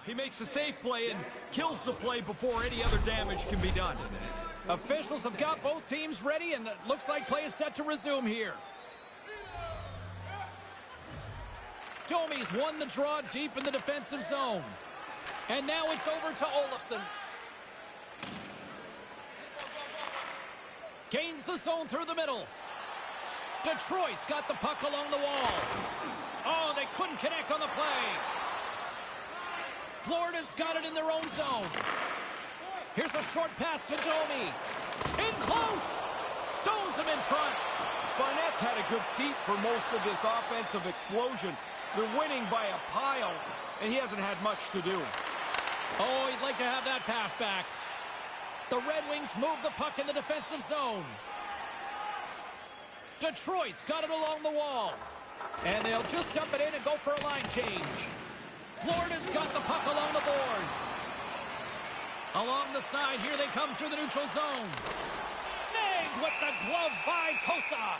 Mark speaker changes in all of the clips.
Speaker 1: He makes a safe play and kills the play before any other damage can be done.
Speaker 2: Officials have got both teams ready, and it looks like play is set to resume here. Domi's won the draw deep in the defensive zone. And now it's over to Olafson. Gains the zone through the middle. Detroit's got the puck along the wall. Oh, they couldn't connect on the play. Florida's got it in their own zone. Here's a short pass to Domi. In close. Stones him in front.
Speaker 1: Barnett's had a good seat for most of this offensive explosion. They're winning by a pile, and he hasn't had much to do.
Speaker 2: Oh, he'd like to have that pass back. The Red Wings move the puck in the defensive zone. Detroit's got it along the wall. And they'll just dump it in and go for a line change. Florida's got the puck along the boards. Along the side, here they come through the neutral zone. Snagged with the glove by Kosa.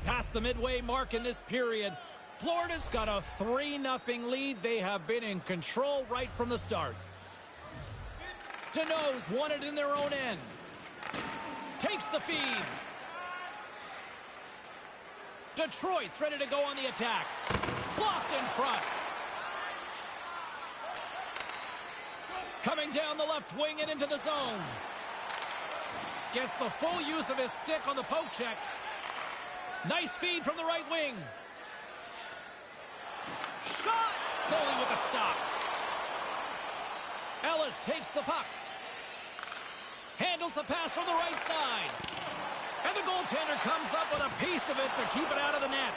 Speaker 2: Past the midway mark in this period, Florida's got a 3-0 lead. They have been in control right from the start. Deneau's won it in their own end. Takes the feed. Detroit's ready to go on the attack. Blocked in front. Coming down the left wing and into the zone. Gets the full use of his stick on the poke check. Nice feed from the right wing. Shot! Goalie with a stop. Ellis takes the puck. Handles the pass from the right side. And the goaltender comes up with a piece of it to keep it out of the net.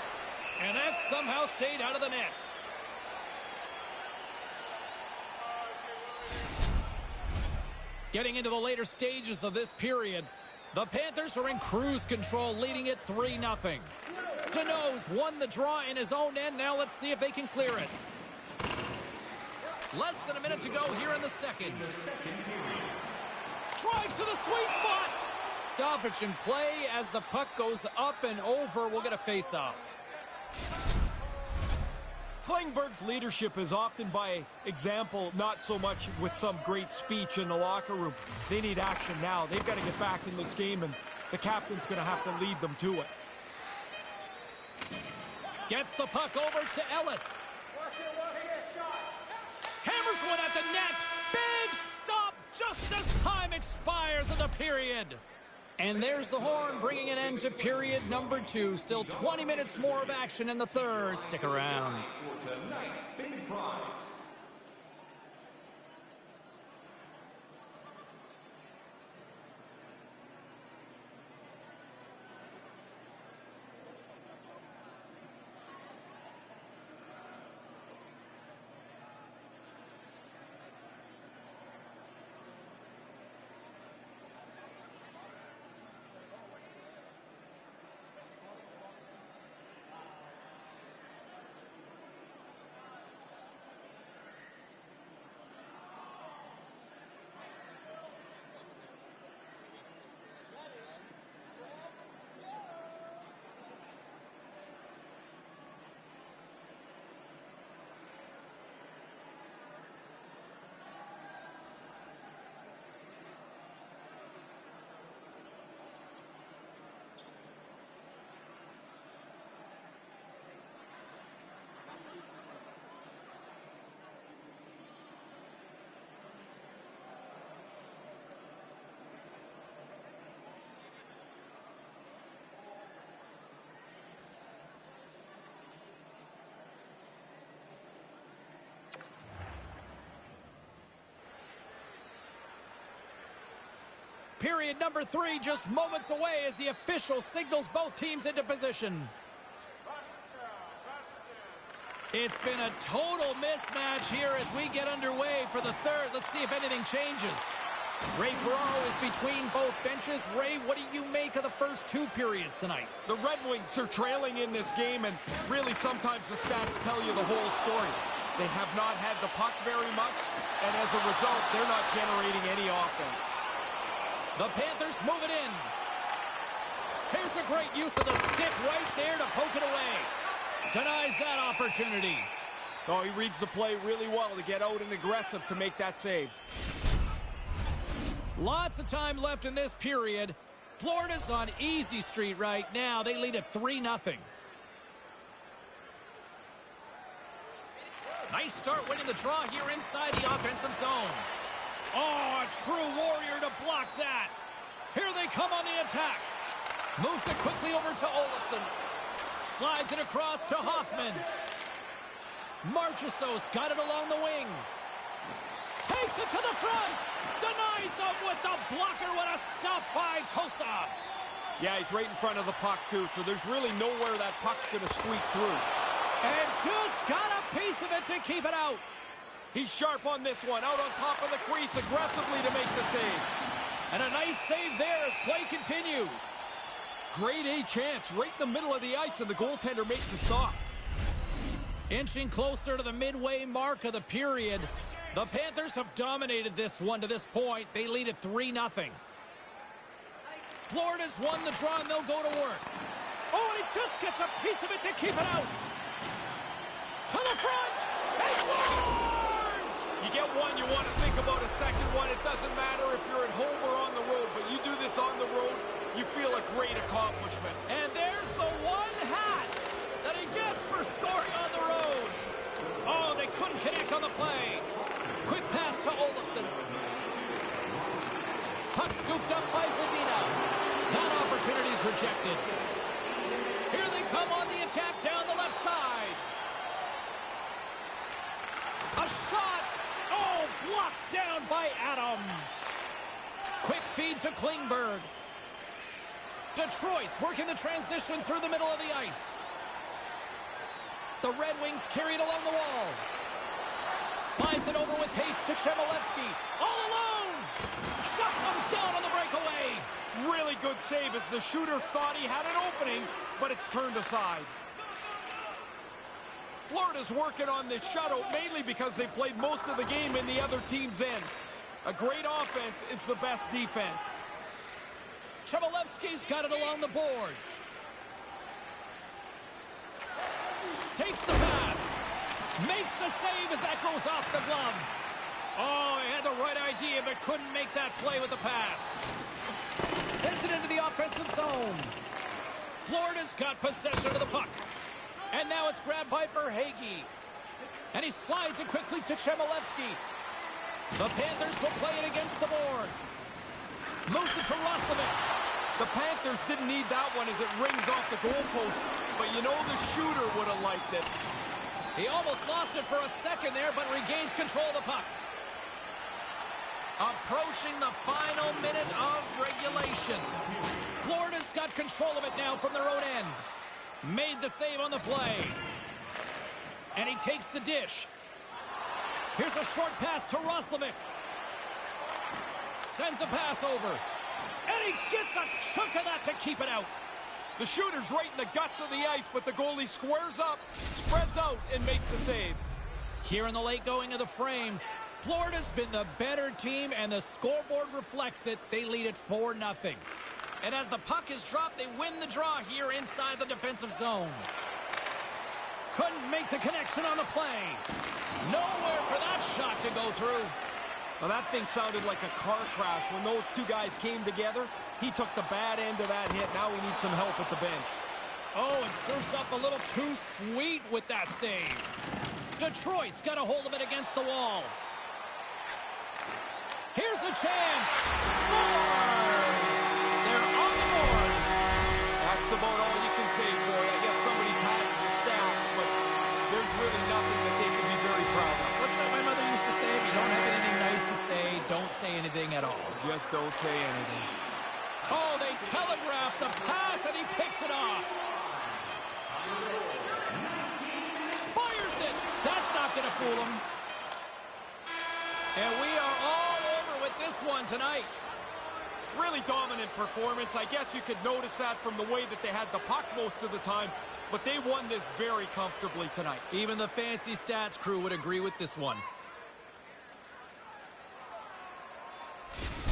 Speaker 2: And that somehow stayed out of the net. Getting into the later stages of this period, the Panthers are in cruise control, leading it 3-0. Deneau's won the draw in his own end. Now let's see if they can clear it. Less than a minute to go here in the second. Drives to the sweet spot. Stoppage in play as the puck goes up and over. We'll get a face-off.
Speaker 1: Klingberg's leadership is often by example, not so much with some great speech in the locker room. They need action now. They've got to get back in this game, and the captain's going to have to lead them to it.
Speaker 2: Gets the puck over to Ellis. Hammers one at the net. Big stop just as time expires in the period. And there's the horn, bringing an end to period number 2. Still 20 minutes more of action in the third. Stick around.
Speaker 3: For tonight's big prize.
Speaker 2: Period number 3 just moments away as the official signals both teams into position. It's been a total mismatch here as we get underway for the third. Let's see if anything changes. Ray Ferraro is between both benches. Ray, what do you make of the first 2 periods tonight?
Speaker 1: The Red Wings are trailing in this game, and really sometimes the stats tell you the whole story. They have not had the puck very much, and as a result, they're not generating any offense.
Speaker 2: The Panthers move it in. Here's a great use of the stick right there to poke it away. Denies that opportunity.
Speaker 1: Oh, he reads the play really well to get out and aggressive to make that save.
Speaker 2: Lots of time left in this period. Florida's on easy street right now. They lead at 3-0. Nice start winning the draw here inside the offensive zone. Oh, a true warrior to block that. Here they come on the attack. Moves it quickly over to Olafson. Slides it across to Hoffman. Marchessault's got it along the wing. Takes it to the front. Denies him with the blocker. What a stop by Kosa.
Speaker 1: Yeah, he's right in front of the puck, too, so there's really nowhere that puck's going to squeak through.
Speaker 2: And just got a piece of it to keep it out.
Speaker 1: He's sharp on this one, out on top of the crease aggressively to make the save.
Speaker 2: And a nice save there as play continues.
Speaker 1: Grade A chance right in the middle of the ice, and the goaltender makes the stop.
Speaker 2: Inching closer to the midway mark of the period. The Panthers have dominated this one to this point. They lead at 3-0. Florida's won the draw, and they'll go to work. Oh, and he just gets a piece of it to keep it out. To the front. And scores!
Speaker 1: You get one, you want to think about a second one. It doesn't matter if you're at home or on the road, but you do this on the road, you feel a great accomplishment.
Speaker 2: And there's the one hat that he gets for scoring on the road. Oh, they couldn't connect on the play. Quick pass to Olafson. Puck scooped up by Zadina. That opportunity's rejected. Here they come on the attack down the left side. A shot. Oh, blocked down by Adam. Quick feed to Klingberg. Detroit's working the transition through the middle of the ice. The Red Wings carry it along the wall. Slides it over with pace to Chmelevski. All alone. Shuts him down on the breakaway.
Speaker 1: Really good save as the shooter thought he had an opening, but it's turned aside. Florida's working on this shutout mainly because they played most of the game in the other team's end. A great offense is the best defense.
Speaker 2: Chmelevski's got it along the boards. Takes the pass. Makes the save as that goes off the glove. Oh, he had the right idea, but couldn't make that play with the pass. Sends it into the offensive zone. Florida's got possession of the puck. And now it's grabbed by Verhaeghe. And he slides it quickly to Chmelevski. The Panthers will play it against the boards. Moves it to Roslovic.
Speaker 1: The Panthers didn't need that one as it rings off the goalpost, but you know the shooter would have liked it.
Speaker 2: He almost lost it for a second there, but regains control of the puck. Approaching the final minute of regulation. Florida's got control of it now from their own end. Made the save on the play. And he takes the dish. Here's a short pass to Roslovic. Sends a pass over. And he gets a chunk of that to keep it out.
Speaker 1: The shooter's right in the guts of the ice, but the goalie squares up, spreads out, and makes the save.
Speaker 2: Here in the late going of the frame, Florida's been the better team, and the scoreboard reflects it. They lead it 4-0. And as the puck is dropped, they win the draw here inside the defensive zone. Couldn't make the connection on the play. Nowhere for that shot to go through.
Speaker 1: Well, that thing sounded like a car crash. When those two guys came together, he took the bad end of that hit. Now he needs some help at the bench.
Speaker 2: Oh, it serves up a little too sweet with that save. Detroit's got a hold of it against the wall. Here's a chance. Scores! They're on the board.
Speaker 1: That's about all you can say for it. I guess somebody pads the stats, but there's really nothing that they can be very proud of.
Speaker 2: What's that my mother used to say? If you don't have anything nice to say, don't say anything at all.
Speaker 1: Just don't say anything.
Speaker 2: Oh, they telegraph the pass, and he picks it off. Fires it. That's not going to fool him. And we are all over with this one tonight.
Speaker 1: Really dominant performance. I guess you could notice that from the way that they had the puck most of the time, but they won this very comfortably tonight.
Speaker 2: Even the fancy stats crew would agree with this one.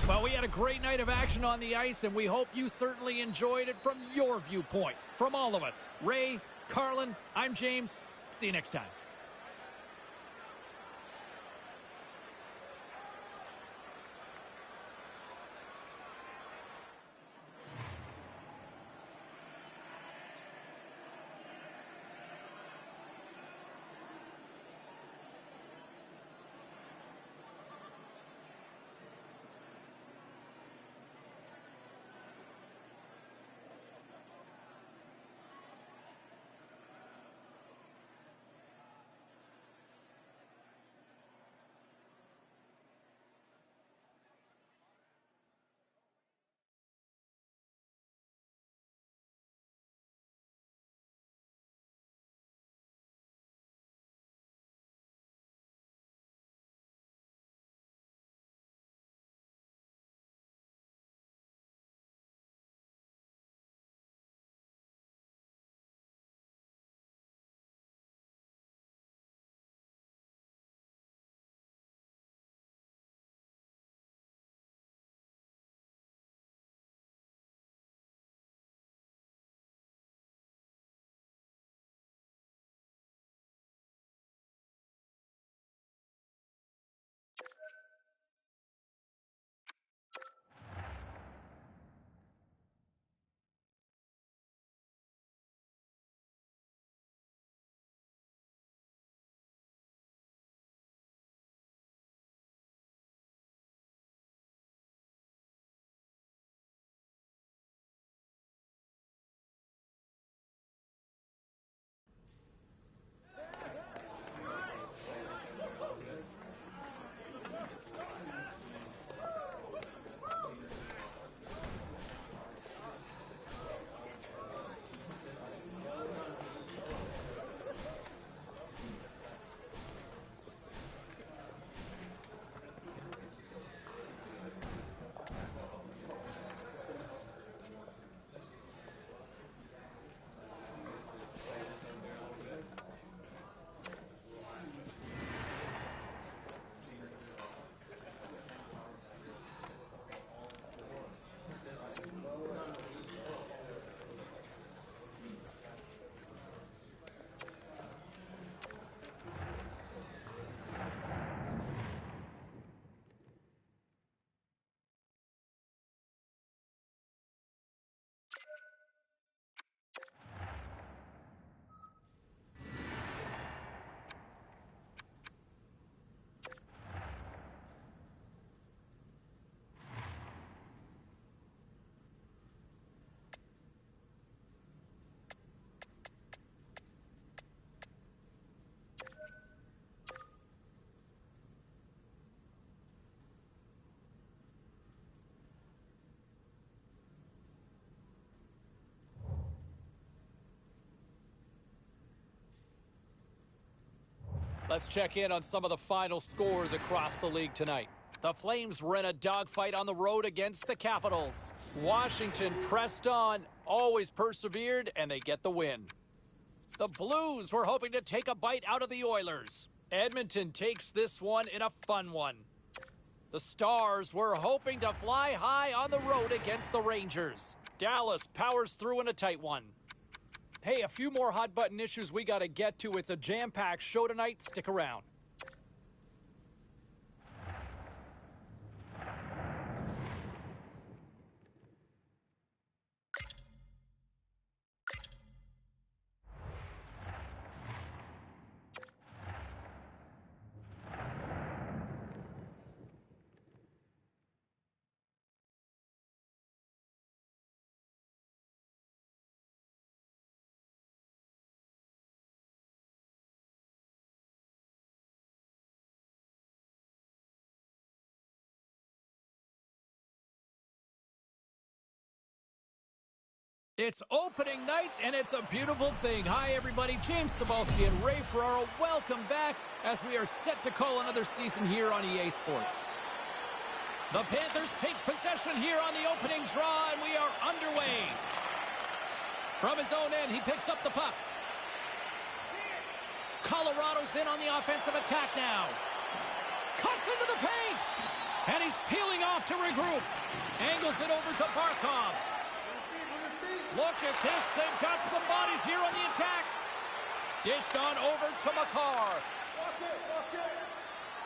Speaker 2: Well, we had a great night of action on the ice, and we hope you certainly enjoyed it from your viewpoint. From all of us, Ray, Carlin, I'm James. See you next time. Let's check in on some of the final scores across the league tonight. The Flames were in a dogfight on the road against the Capitals. Washington pressed on, always persevered, and they get the win. The Blues were hoping to take a bite out of the Oilers. Edmonton takes this one in a fun one. The Stars were hoping to fly high on the road against the Rangers. Dallas powers through in a tight one. Hey, a few more hot-button issues we got to get to. It's a jam-packed show tonight. Stick around. It's opening night, and it's a beautiful thing. Hi, everybody. James Cebulski and Ray Ferraro. Welcome back as we are set to call another season here on EA Sports. The Panthers take possession here on the opening draw, and we are underway. From his own end, he picks up the puck. Colorado's in on the offensive attack now. Cuts into the paint. And he's peeling off to regroup. Angles it over to Barkov. Look at this. They've got some bodies here on the attack. Dished on over to Makar.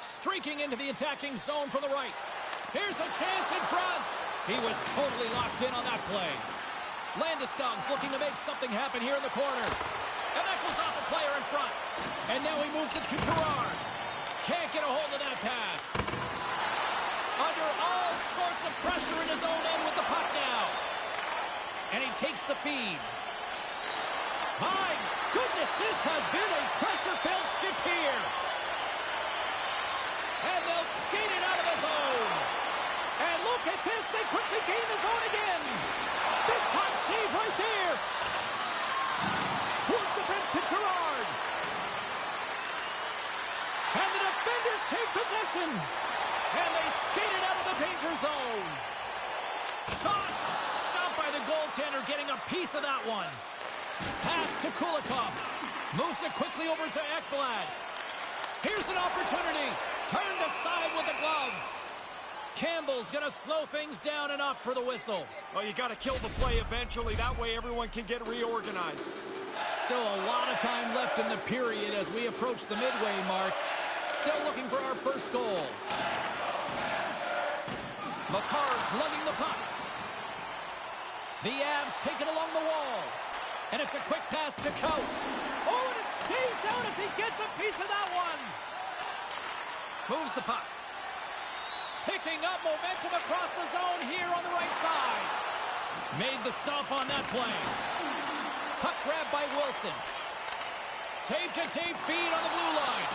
Speaker 2: Streaking into the attacking zone from the right. Here's a chance in front. He was totally locked in on that play. Landeskog's looking to make something happen here in the corner. And that goes off a player in front. And now he moves it to Gerard. Can't get a hold of that pass. Under all sorts of pressure in his own end with the puck now. And he takes the feed. My goodness, this has been a pressure-filled shift here. And they'll skate it out of the zone. And look at this, they quickly gain the zone again. Big time save right there. Towards the bench to Gerard. And the defenders take possession. And they skate it out of the danger zone. Shot. Stopped by the goaltender, getting a piece of that one. Pass to Kulikov. Moves it quickly over to Ekblad. Here's an opportunity. Turned aside with the glove. Campbell's going to slow things down enough for the whistle.
Speaker 1: Oh, you got to kill the play eventually. That way everyone can get reorganized.
Speaker 2: Still a lot of time left in the period as we approach the midway mark. Still looking for our first goal. Makar's lugging the puck. The Avs take it along the wall. And it's a quick pass to Kaut. Oh, and it stays out as he gets a piece of that one. Moves the puck. Picking up momentum across the zone here on the right side. Made the stop on that play. Puck grab by Wilson. Tape-to-tape feed on the blue line.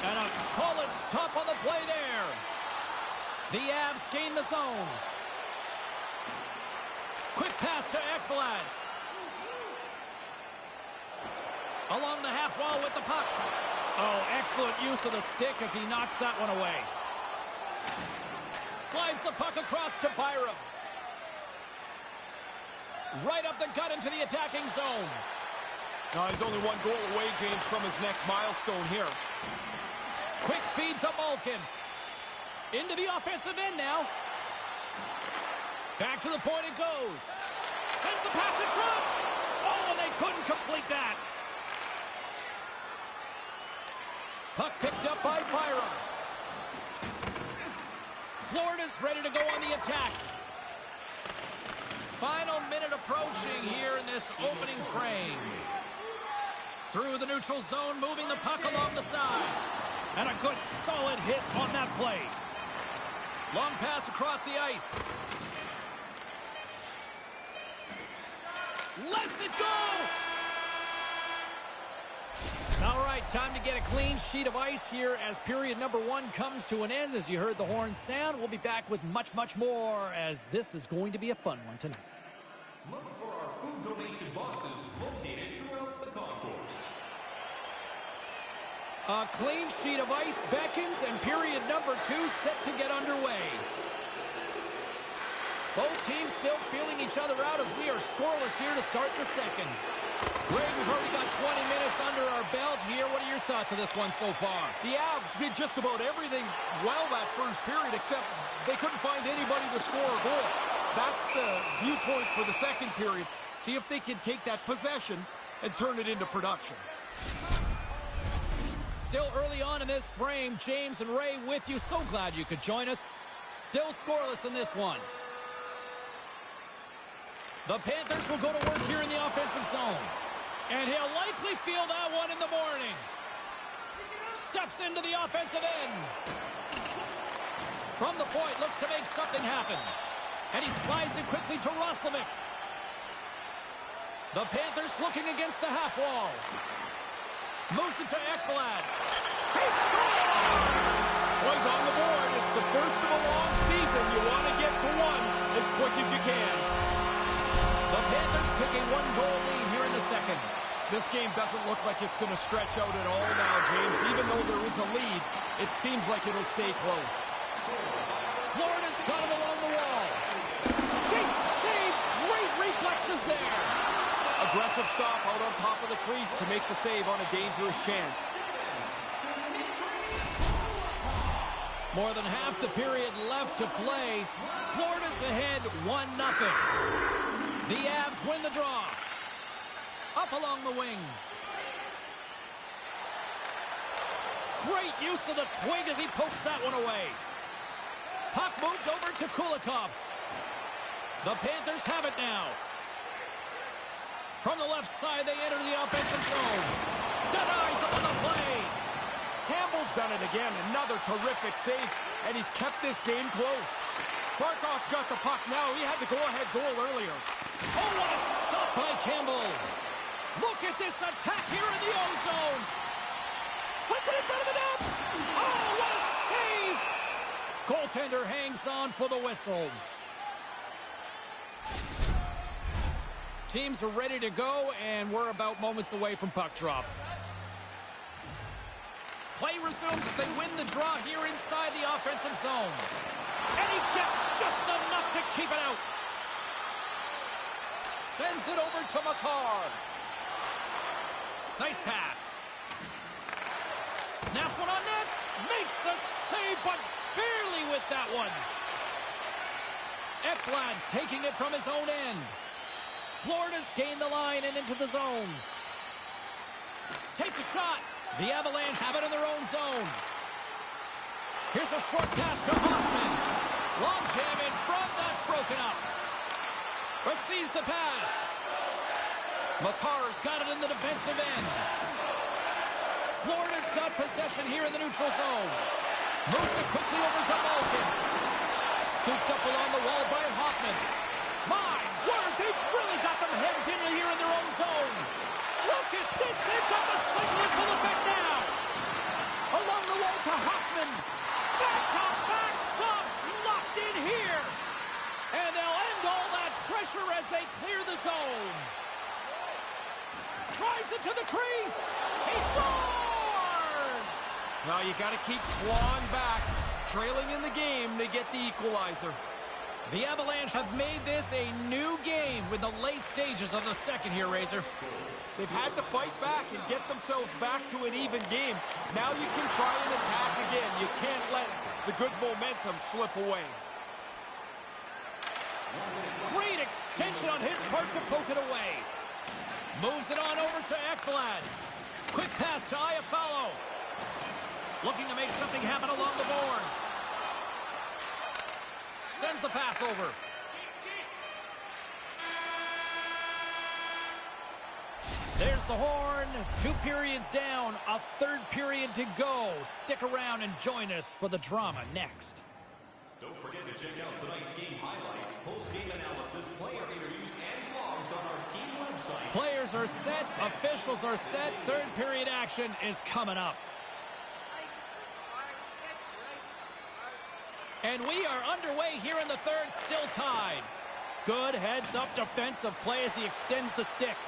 Speaker 2: And a solid stop on the play there. The Avs gain the zone. Quick pass to Ekblad. Along the half wall with the puck. Oh, excellent use of the stick as he knocks that one away. Slides the puck across to Byram. Right up the gut into the attacking zone.
Speaker 1: He's only one goal away, James, from his next milestone here.
Speaker 2: Quick feed to Malkin. Into the offensive end now. Back to the point it goes. Sends the pass in front. Oh, and they couldn't complete that. Puck picked up by Byram. Florida's ready to go on the attack. Final minute approaching here in this opening frame. Through the neutral zone, moving the puck along the side. And a good solid hit on that play. Long pass across the ice. Lets it go! All right, time to get a clean sheet of ice here as period number 1 comes to an end. As you heard the horn sound, we'll be back with much, much more as this is going to be a fun one tonight.
Speaker 3: Look for our food donation boxes located throughout the concourse.
Speaker 2: A clean sheet of ice beckons and period number 2 set to get underway. Both teams still feeling each other out as we are scoreless here to start the second. Ray, we've already got 20 minutes under our belt here. What are your thoughts of this one so far?
Speaker 1: The Avs did just about everything well that first period, except they couldn't find anybody to score a goal. That's the viewpoint for the second period. See if they can take that possession and turn it into production.
Speaker 2: Still early on in this frame, James and Ray with you. So glad you could join us. Still scoreless in this one. The Panthers will go to work here in the offensive zone. And he'll likely feel that one in the morning. Steps into the offensive end. From the point, looks to make something happen. And he slides it quickly to Roslovic. The Panthers looking against the half wall. Moves it to Ekblad. He scores!
Speaker 1: Boys on the board. It's the first of a long season. You want to get to one as quick as you can.
Speaker 2: The Panthers take a 1-goal lead here in the second.
Speaker 1: This game doesn't look like it's going to stretch out at all now, James. Even though there is a lead, it seems like it'll stay close.
Speaker 2: Florida's got it along the wall. Skate save. Great reflexes there.
Speaker 1: Aggressive stop out on top of the crease to make the save on a dangerous chance.
Speaker 2: More than half the period left to play. Florida's ahead 1-0. The Avs win the draw. Up along the wing. Great use of the twig as he pokes that one away. Puck moved over to Kulikov. The Panthers have it now. From the left side, they enter the offensive zone. Denies him on the play.
Speaker 1: Campbell's done it again. Another terrific save, and he's kept this game close. Barkov's got the puck now. He had the go-ahead goal earlier.
Speaker 2: Oh, what a stop by Campbell. Look at this attack here in the O-zone. Puts it in front of the net. Oh, what a save. Goaltender hangs on for the whistle. Teams are ready to go, and we're about moments away from puck drop. Play resumes as they win the draw here inside the offensive zone. And he gets just enough to keep it out. Sends it over to Makar. Nice pass. Snaps one on net. Makes the save, but barely with that one. Ekblad's taking it from his own end. Florida's gained the line and into the zone. Takes a shot. The Avalanche have it in their own zone. Here's a short pass to Hoffman. Long jam in front. That's broken up. Receives the pass. Makar's got it in the defensive end. Florida's got possession here in the neutral zone. Moves it quickly over to Malkin. Scooped up along the wall by Hoffman. My word, they've really got them hemmed in here in their own zone. Look at this. They've got the cycle in full effect now. Along the wall to Hoffman. Back-to-back stops locked in here. And they'll end all that pressure as they clear the zone. Drives it to the crease. He scores!
Speaker 1: Well, you got to keep clawing back. Trailing in the game, they get the equalizer.
Speaker 2: The Avalanche have made this a new game with the late stages of the second here, Razor.
Speaker 1: They've had to fight back and get themselves back to an even game. Now you can try and attack again. You can't let the good momentum slip away.
Speaker 2: Great extension on his part to poke it away. Moves it on over to Ekblad. Quick pass to Iafallo. Looking to make something happen along the boards. Sends the pass over. There's the horn. 2 periods down. A third period to go. Stick around and join us for the drama next.
Speaker 3: Don't forget to check out tonight's game highlights, post-game analysis, player interviews, and blogs on our team website.
Speaker 2: Players are set. Officials are set. Third period action is coming up. And we are underway here in the third, still tied. Good heads-up defensive play as he extends the stick.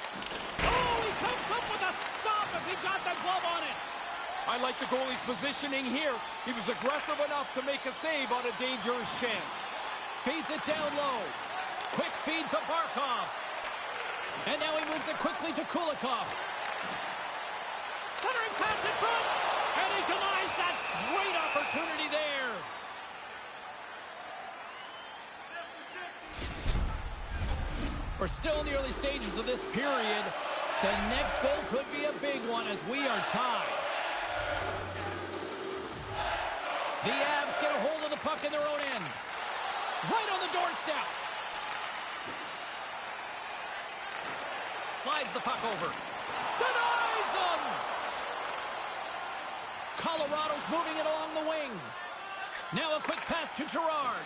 Speaker 2: Oh, he comes up with a stop as he got the glove on it.
Speaker 1: I like the goalie's positioning here. He was aggressive enough to make a save on a dangerous chance.
Speaker 2: Feeds it down low. Quick feed to Barkov. And now he moves it quickly to Kulikov. Centering pass in front. And he denies that great opportunity there. We're still in the early stages of this period. The next goal could be a big one as we are tied. The Avs get a hold of the puck in their own end. Right on the doorstep. Slides the puck over. Denies him! Colorado's moving it along the wing. Now a quick pass to Girard.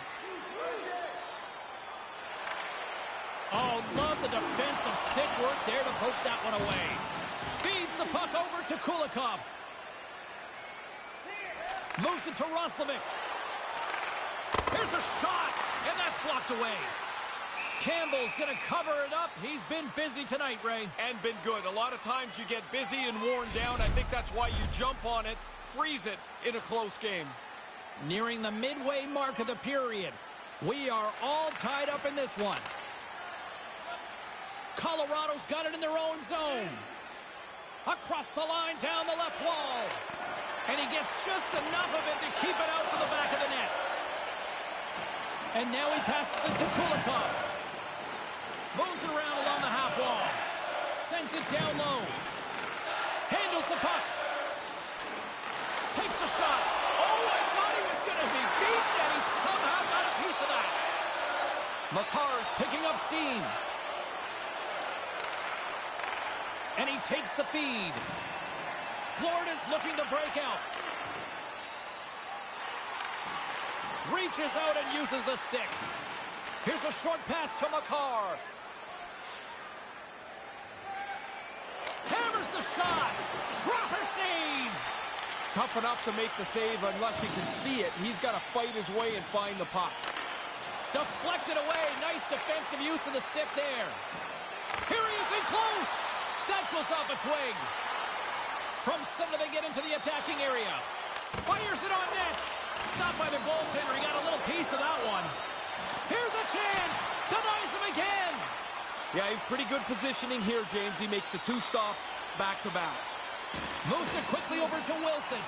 Speaker 2: Oh, love the defensive stick work there to poke that one away. Feeds the puck over to Kulikov. Moves it to Roslovic. Here's a shot, and that's blocked away. Campbell's going to cover it up. He's been busy tonight, Ray.
Speaker 1: And been good. A lot of times you get busy and worn down. I think that's why you jump on it, freeze it in a close game.
Speaker 2: Nearing the midway mark of the period. We are all tied up in this one. Colorado's got it in their own zone. Across the line, down the left wall. And he gets just enough of it to keep it out to the back of the net. And now he passes it to Kulikov. Moves it around along the half wall. Sends it down low. Handles the puck. Takes a shot. Oh, I thought he was going to be beaten, and he somehow got a piece of that. Makar's picking up steam. And he takes the feed. Florida's looking to break out. Reaches out and uses the stick. Here's a short pass to Makar. Hammers the shot. Dropper save.
Speaker 1: Tough enough to make the save unless you can see it. He's got to fight his way and find the puck.
Speaker 2: Deflected away. Nice defensive use of the stick there. Here he is in close. That goes off a twig. From center they get into the attacking area. Fires it on net. Stopped by the goaltender. He got a little piece of that one. Here's a chance. Denies him again.
Speaker 1: Yeah, pretty good positioning here, James. He makes the 2 stops back-to-back.
Speaker 2: Moves it quickly over to Wilson.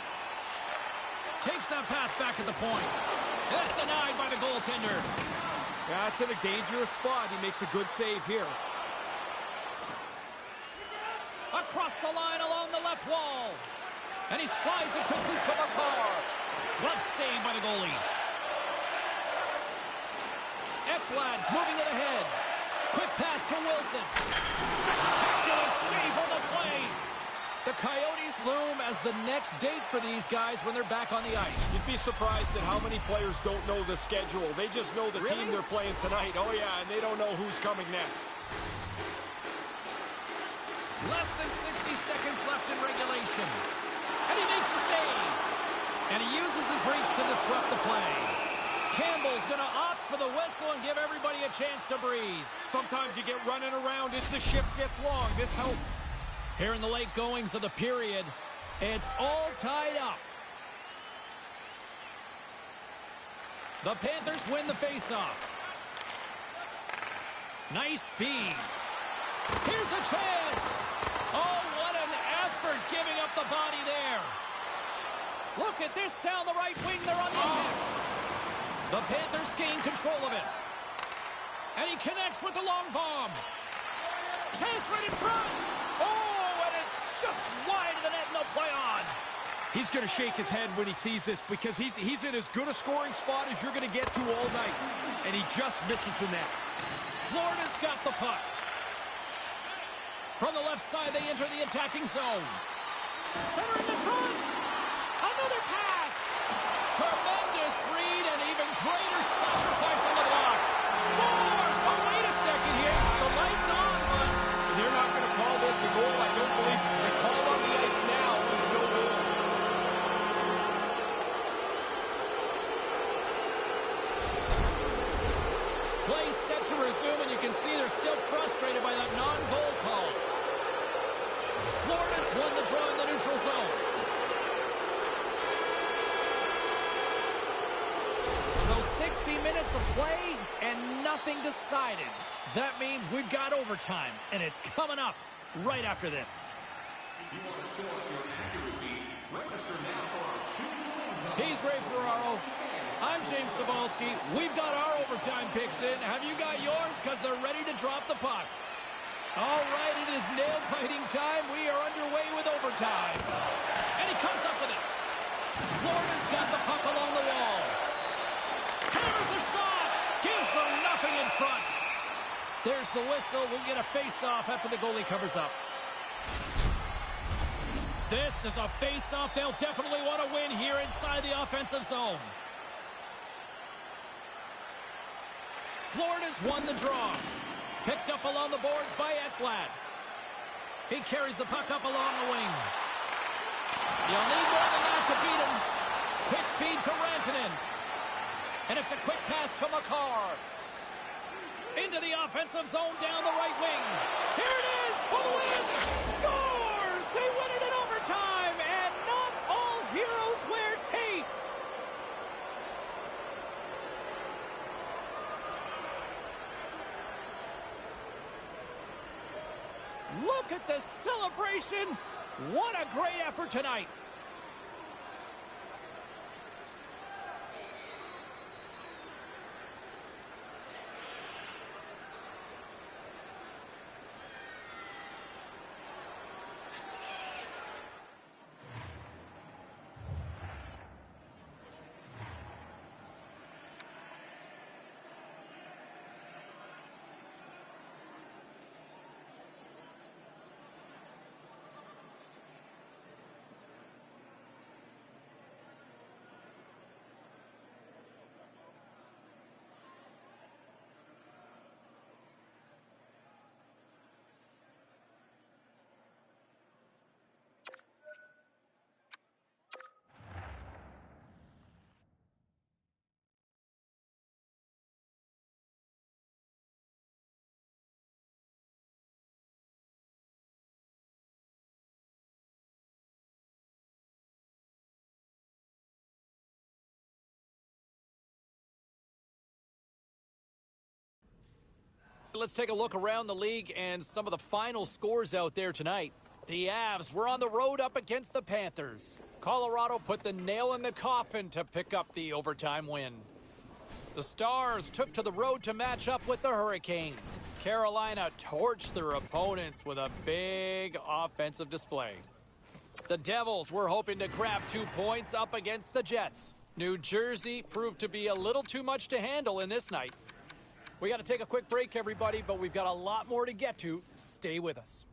Speaker 2: Takes that pass back at the point. That's denied by the goaltender.
Speaker 1: Yeah, it's in a dangerous spot. He makes a good save here.
Speaker 2: Across the line along the left wall. And he slides it quickly to Makar. Glove saved by the goalie. Ekblad's moving it ahead. Quick pass to Wilson. Spectacular save on the play. The Coyotes loom as the next date for these guys when they're back on the ice.
Speaker 1: You'd be surprised at how many players don't know the schedule. They just know the team they're playing tonight. Oh, yeah, and they don't know who's coming next.
Speaker 2: Less than 60 seconds left in regulation. And he makes the save. And he uses his reach to disrupt the play. Campbell's going to opt for the whistle and give everybody a chance to breathe.
Speaker 1: Sometimes you get running around as the shift gets long. This helps.
Speaker 2: Here in the late goings of the period, it's all tied up. The Panthers win the faceoff. Nice feed. Here's a chance. Oh, what an effort giving up the body there. Look at this down the right wing. They're on the attack. The Panthers gain control of it. And he connects with the long bomb. Chance right in front. Oh, and it's just wide of the net. No play on.
Speaker 1: He's going to shake his head when he sees this because he's in as good a scoring spot as you're going to get to all night. And he just misses the net.
Speaker 2: Florida's got the puck. From the left side, they enter the attacking zone. Centering in front. Another pass. Tremendous read and even greater sacrifice on the block. Scores! Oh, wait a second here. The light's on, but
Speaker 1: they're not going to call this a goal. I don't believe the call on the ice now is no goal.
Speaker 2: Play set to resume, and you can see they're still frustrated by that non-goal call. Florida's won the draw in the neutral zone. So 60 minutes of play and nothing decided. That means we've got overtime, and it's coming up right after this.
Speaker 3: If you want to show us your accuracy, register now for our Shoot to Win contest.
Speaker 2: He's Ray Ferraro. I'm James Cebulski. We've got our overtime picks in. Have you got yours? Because they're ready to drop the puck. All right, it is nail-biting time. We are underway with overtime. And he comes up with it. Florida's got the puck along the wall. Hammers the shot. Gives them nothing in front. There's the whistle. We'll get a face-off after the goalie covers up. This is a face-off they'll definitely want to win here inside the offensive zone. Florida's won the draw. Picked up along the boards by Ekblad. He carries the puck up along the wing. You'll need more than that to beat him. Quick feed to Rantanen. And it's a quick pass to Makar. Into the offensive zone down the right wing. Here it is for the win. Scores! They win it in overtime. And not all heroes wear capes. Look at the celebration. What a great effort tonight. let's take a look around the league and some of the final scores out there tonight. The Avs were on the road up against the Panthers. Colorado put the nail in the coffin to pick up the overtime win. The Stars took to the road to match up with the Hurricanes. Carolina torched their opponents with a big offensive display. The Devils were hoping to grab 2 points up against the Jets. New Jersey proved to be a little too much to handle in this night. We got to take a quick break, everybody, but we've got a lot more to get to. Stay with us.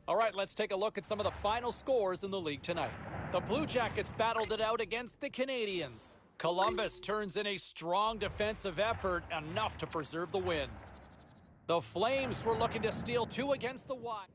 Speaker 2: All right, let's take a look at some of the final scores in the league tonight. The Blue Jackets battled it out against the Canadians. Columbus turns in a strong defensive effort, enough to preserve the win. The Flames were looking to steal 2 against the Wild.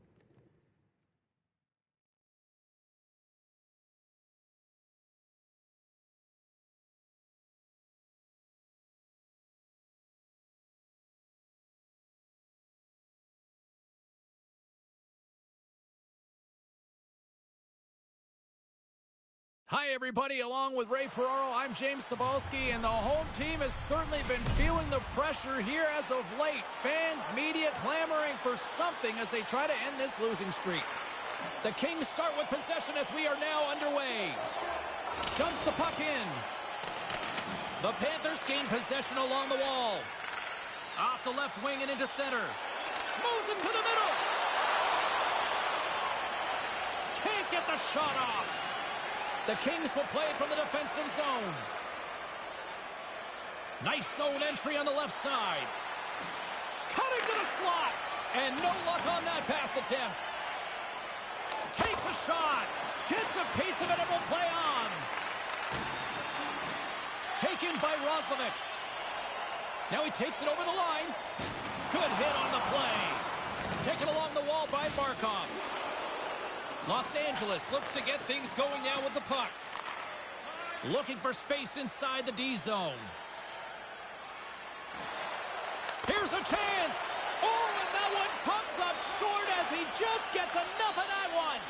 Speaker 2: Hi, everybody. Along with Ray Ferraro, I'm James Cebulski, and the home team has certainly been feeling the pressure here as of late. Fans, media clamoring for something as they try to end this losing streak. The Kings start with possession as we are now underway. Dumps the puck in. The Panthers gain possession along the wall. Off the left wing and into center. Moves into the middle. Can't get the shot off. The Kings will play from the defensive zone. Nice zone entry on the left side. Cutting to the slot. And no luck on that pass attempt. Takes a shot. Gets a piece of it and will play on. Taken by Roslovic. Now he takes it over the line. Good hit on the play. Taken along the wall by Barkov. Los Angeles looks to get things going now with the puck. Looking for space inside the D zone. Here's a chance. Oh, and that one pumps up short as he just gets enough of that one.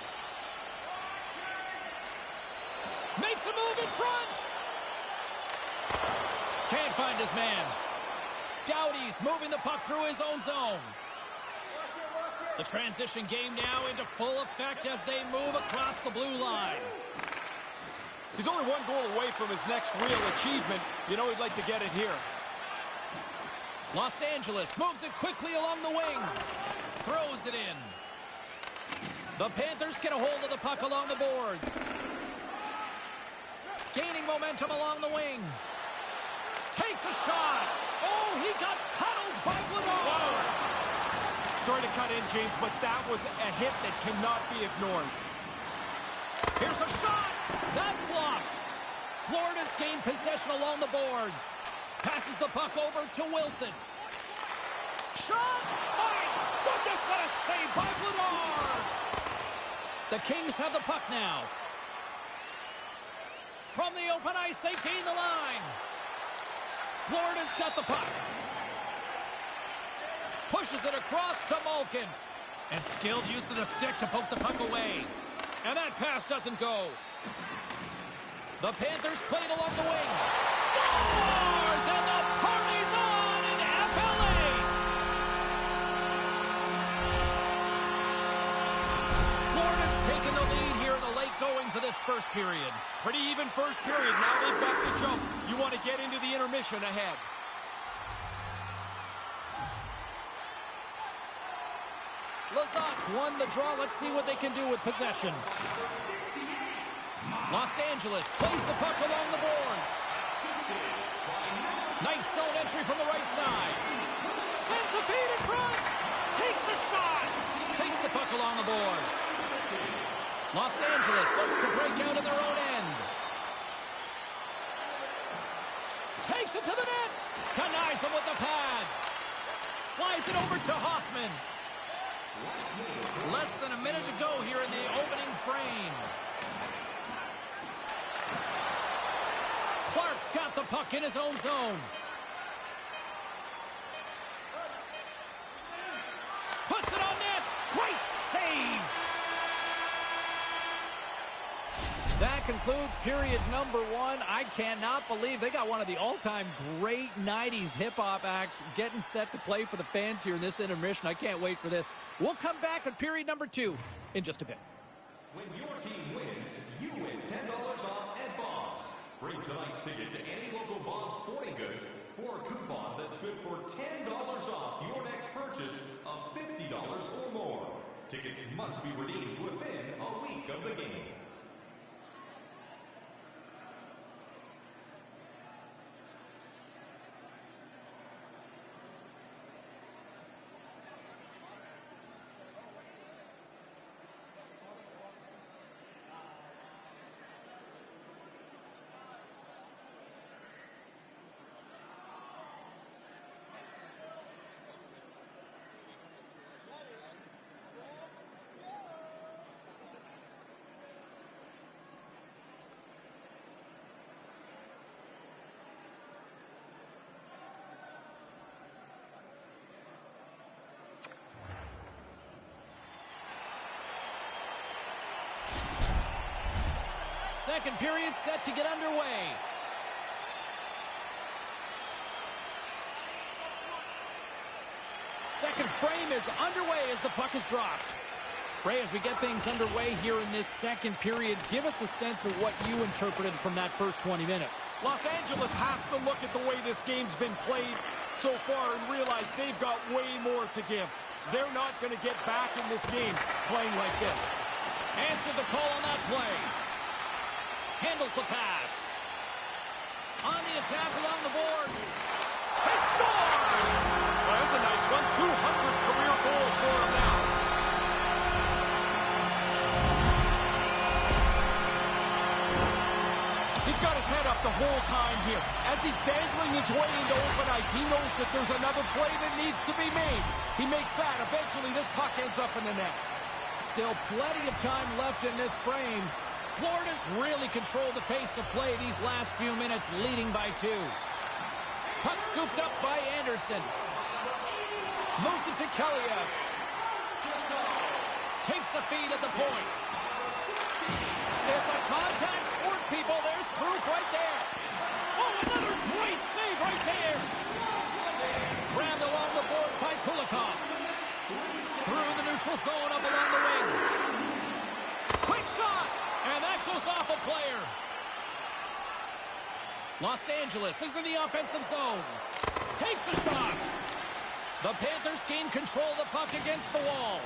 Speaker 2: Makes a move in front. Can't find his man. Doughty's moving the puck through his own zone. The transition game now into full effect as they move across the blue line.
Speaker 1: He's only one goal away from his next real achievement. You know he'd like to get it here.
Speaker 2: Los Angeles moves it quickly along the wing. Throws it in. The Panthers get a hold of the puck along the boards. Gaining momentum along the wing. Takes a shot. Oh, he got paddled by Vladar.
Speaker 1: Sorry to cut in, James, but that was a hit that cannot be ignored.
Speaker 2: Here's a shot. That's blocked. Florida's gained possession along the boards. Passes the puck over to Wilson. Shot. My goodness, what a save by Vladar. The Kings have the puck now. From the open ice, they gain the line. Florida's got the puck. Pushes it across to Malkin. And skilled use of the stick to poke the puck away. And that pass doesn't go. The Panthers played along the wing. Scores! And the party's on in FLA! Florida's taken the lead here in the late goings of this first period.
Speaker 1: Pretty even first period. Now they've got the jump. You want to get into the intermission ahead.
Speaker 2: Lazat's won the draw. Let's see what they can do with possession. Los Angeles plays the puck along the boards. Nice zone entry from the right side. Sends the feed in front. Takes a shot. Takes the puck along the boards. Los Angeles looks to break out in their own end. Takes it to the net. Connives him with the pad. Slides it over to Hoffman. Less than a minute to go here in the opening frame. Clark's got the puck in his own zone. Puts it on net. Great save. That concludes period number 1. I cannot believe they got one of the all-time great 90s hip-hop acts getting set to play for the fans here in this intermission. I can't wait for this. We'll come back with period number 2 in just a bit.
Speaker 3: When your team wins, you win $10 off at Bob's. Bring tonight's ticket to any local Bob's Sporting Goods for a coupon that's good for $10 off your next purchase of $50 or more. Tickets must be redeemed within a week of the game.
Speaker 2: second period set to get underway. Second frame is underway as the puck is dropped. Ray, as we get things underway here in this second period, give us a sense of what you interpreted from that first 20 minutes.
Speaker 1: Los Angeles has to look at the way this game's been played so far and realize they've got way more to give. They're not going to get back in this game playing like this.
Speaker 2: Answered the call on that play. Handles the pass. On the attack along the boards. He scores!
Speaker 1: Well, that's a nice one. 200 career goals for him now. He's got his head up the whole time here. As he's dangling his way into open ice, he knows that there's another play that needs to be made. He makes that. Eventually, this puck ends up in the net.
Speaker 2: Still plenty of time left in this frame. Florida's really controlled the pace of play these last few minutes, leading by 2. Puck scooped up by Anderson. Moves it to Kelly. Takes the feed at the point. It's a contact sport, people. There's proof right there. Oh, another great save right there. Grabbed along the board by Kulikov. Through the neutral zone up along the wing. Quick shot. And that goes off a player. Los Angeles is in the offensive zone. Takes a shot. The Panthers gain control of the puck against the wall.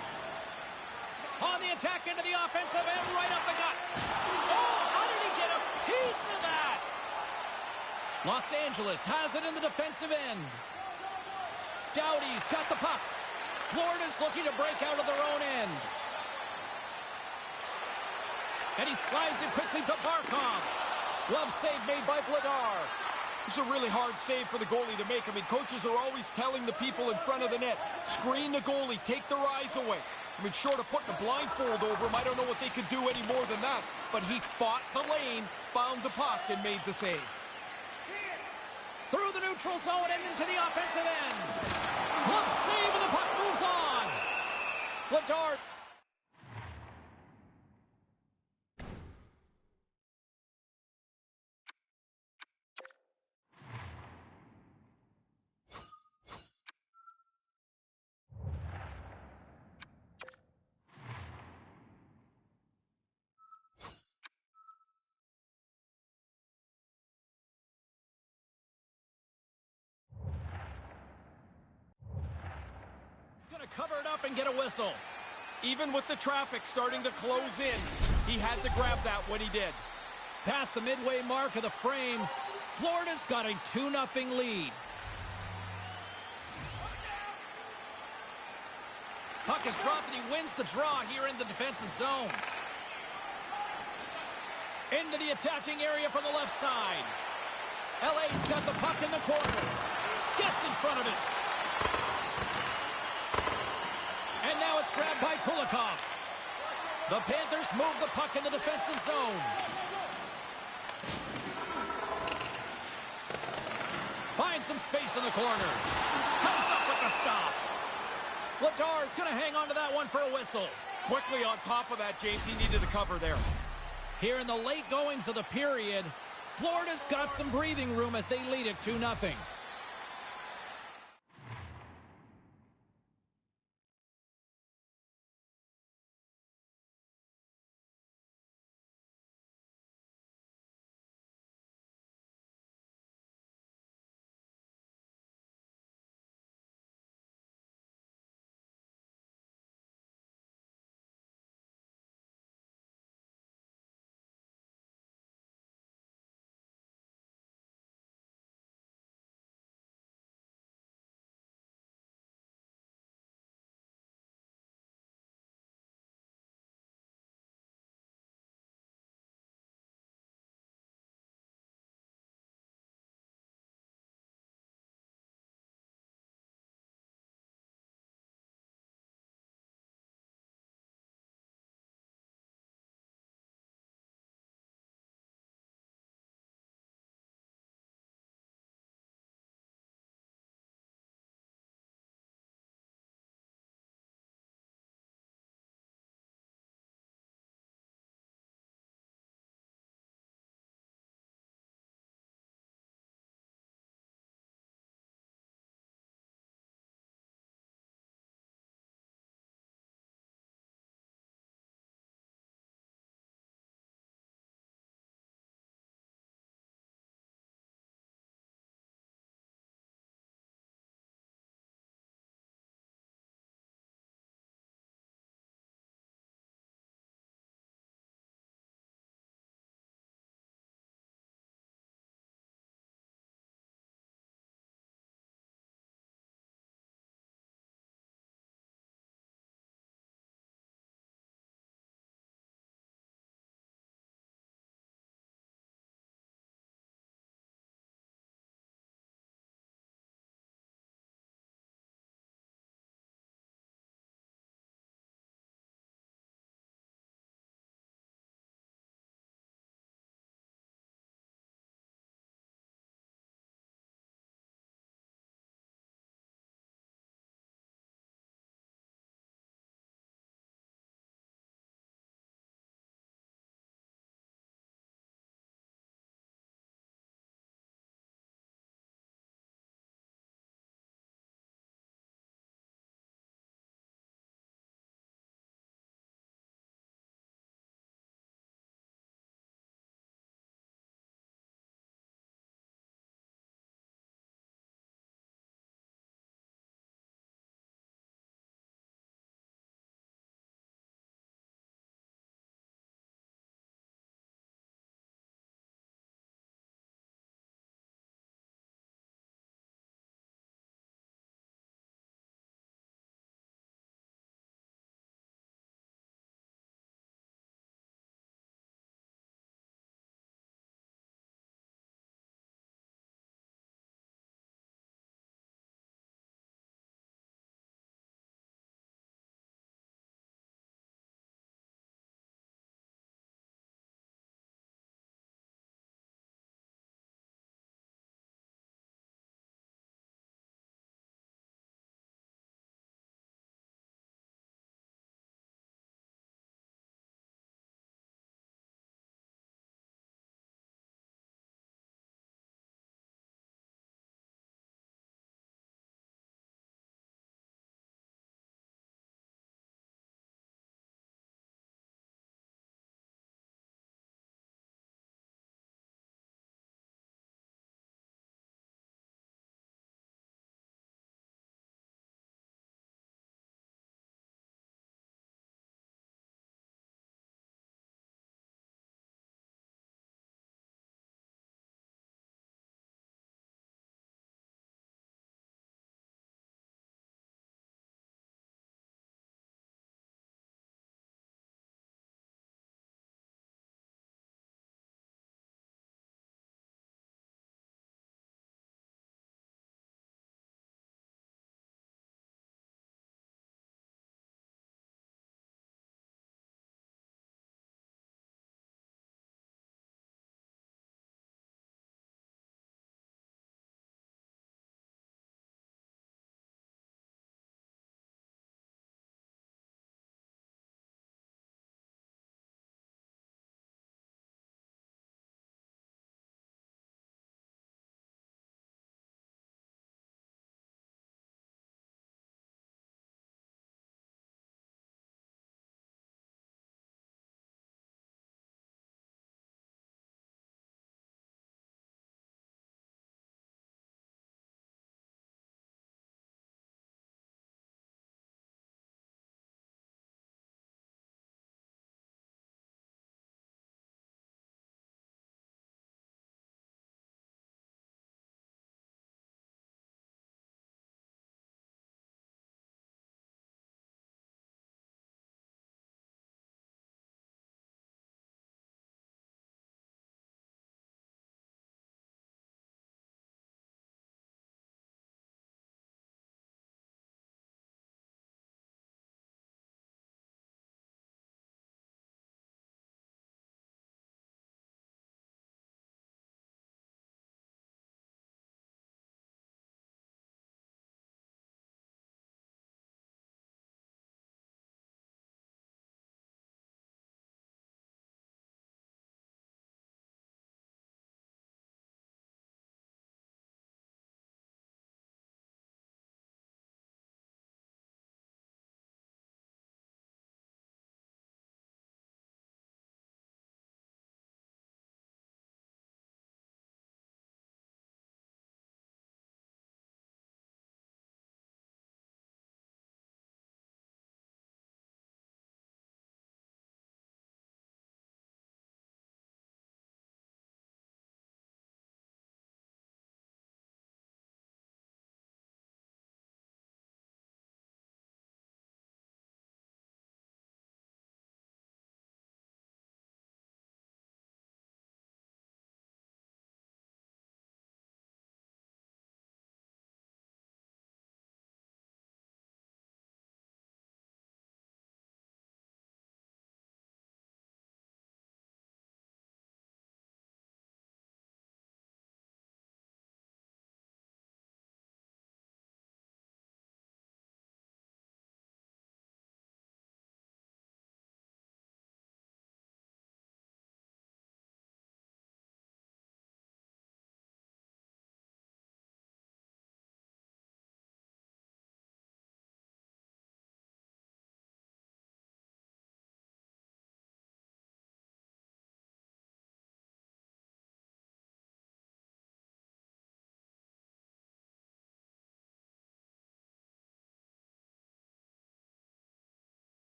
Speaker 2: On the attack into the offensive end, right up the gut. Oh, how did he get a piece of that? Los Angeles has it in the defensive end. Doughty's got the puck. Florida's looking to break out of their own end. And he slides it quickly to Barkov. Glove save made by Vladar.
Speaker 1: It's a really hard save for the goalie to make. I mean, coaches are always telling the people in front of the net, screen the goalie, take their eyes away. I mean, short of putting a blindfold over him, I don't know what they could do any more than that. But he fought the lane, found the puck, and made the save.
Speaker 2: Through the neutral zone and into the offensive end. Glove save, and the puck moves on. Vladar. Cover it up and get a whistle.
Speaker 1: Even with the traffic starting to close in, he had to grab that when he did.
Speaker 2: Past the midway mark of the frame, Florida's got a 2-0 lead. Puck is dropped and he wins the draw here in the defensive zone. Into the attacking area from the left side. LA's got the puck in the corner. Gets in front of it. And now it's grabbed by Kulikov. The Panthers move the puck in the defensive zone. Finds some space in the corners. Comes up with the stop. Vladar's going to hang on to that one for a whistle.
Speaker 1: Quickly on top of that, James, he needed a cover there.
Speaker 2: Here in the late goings of the period, Florida's got some breathing room as they lead it 2-0.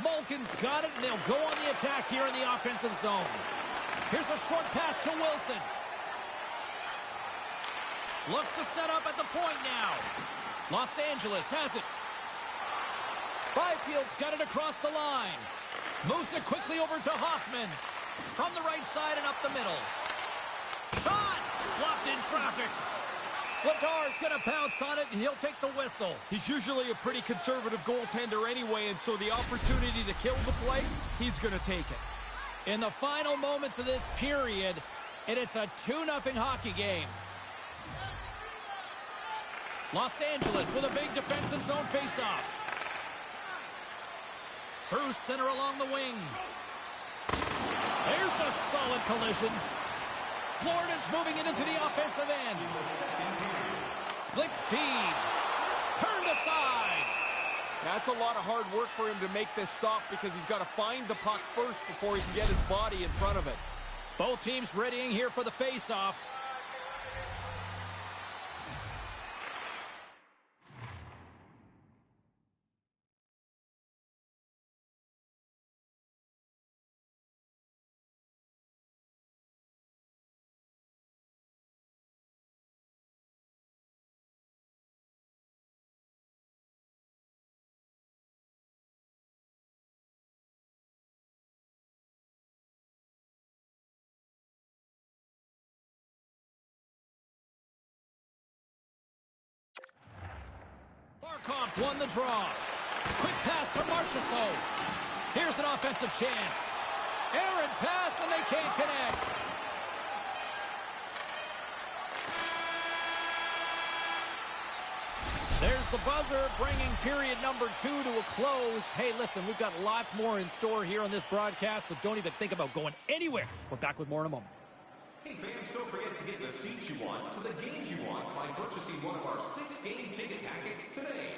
Speaker 2: Vulcans got it, and they'll go on the attack here in the offensive zone. Here's a short pass to Wilson. Looks to set up at the point now. Los Angeles has it. Byfield's got it across the line. Moves it quickly over to Hoffman. From the right side and up the middle. Shot! Blocked in traffic. Ladar's going to pounce on it, and he'll take the whistle.
Speaker 1: He's usually a pretty conservative goaltender anyway, and so the opportunity to kill the play, he's going to take it.
Speaker 2: In the final moments of this period, and it's a 2-0 hockey game. Los Angeles with a big defensive zone faceoff. Through center along the wing. There's a solid collision. Florida's moving it into the offensive end. Slick feed. Turned aside.
Speaker 1: That's a lot of hard work for him to make this stop because he's got to find the puck first before he can get his body in front of it.
Speaker 2: Both teams readying here for the faceoff. Barkov's won the draw. Quick pass to Marchessault. Here's an offensive chance. Errant pass, and they can't connect. There's the buzzer, bringing period number 2 to a close. Hey, listen, we've got lots more in store here on this broadcast, so don't even think about going anywhere. We're back with more in a moment.
Speaker 3: Hey fans, don't forget to get the seats you want to the games you want by purchasing one of our 6-game ticket packets today.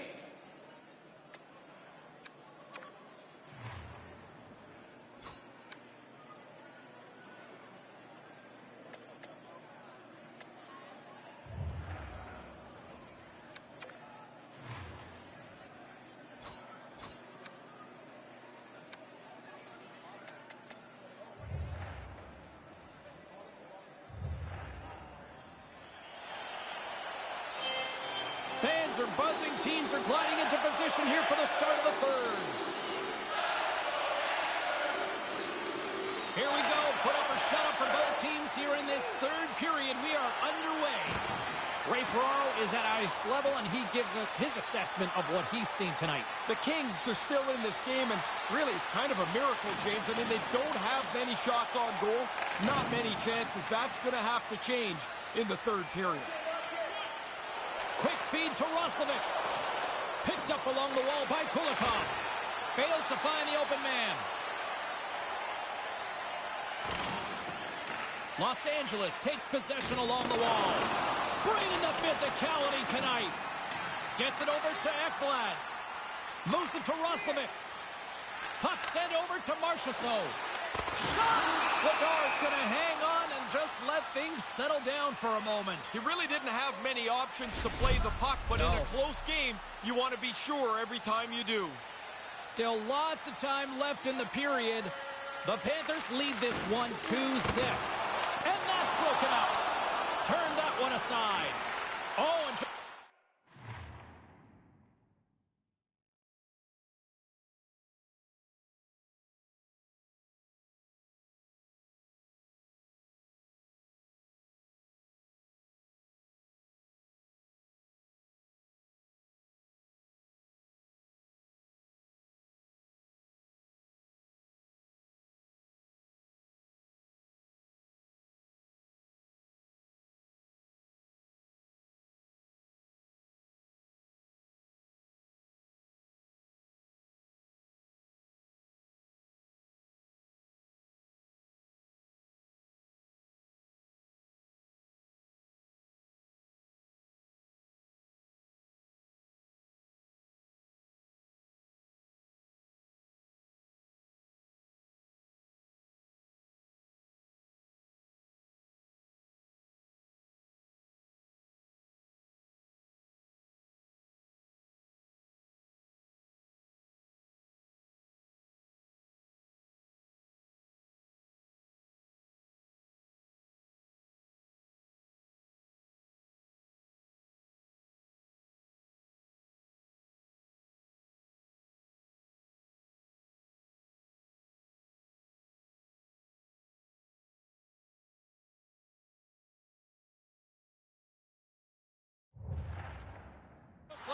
Speaker 2: Fans are buzzing. Teams are gliding into position here for the start of the third. Here we go. Put up or shut up for both teams here in this third period. We are underway. Ray Ferraro is at ice level, and he gives us his assessment of what he's seen tonight.
Speaker 1: The Kings are still in this game, and really it's kind of a miracle, James. I mean, they don't have many shots on goal, not many chances. That's going to have to change in the third period.
Speaker 2: Quick feed to Roslovic. Picked up along the wall by Kulikov. Fails to find the open man. Los Angeles takes possession along the wall. Bringing the physicality tonight. Gets it over to Ekblad. Moves it to Roslovic. Puck sent over to Marchessault. Shot! Ladar's going to hang on and just let things settle down for a moment.
Speaker 1: He really didn't have many options to play the puck, but in a close game, you want to be sure every time you do.
Speaker 2: Still lots of time left in the period. The Panthers lead this one 2-0. And that's broken up. Turn that one aside. Oh, and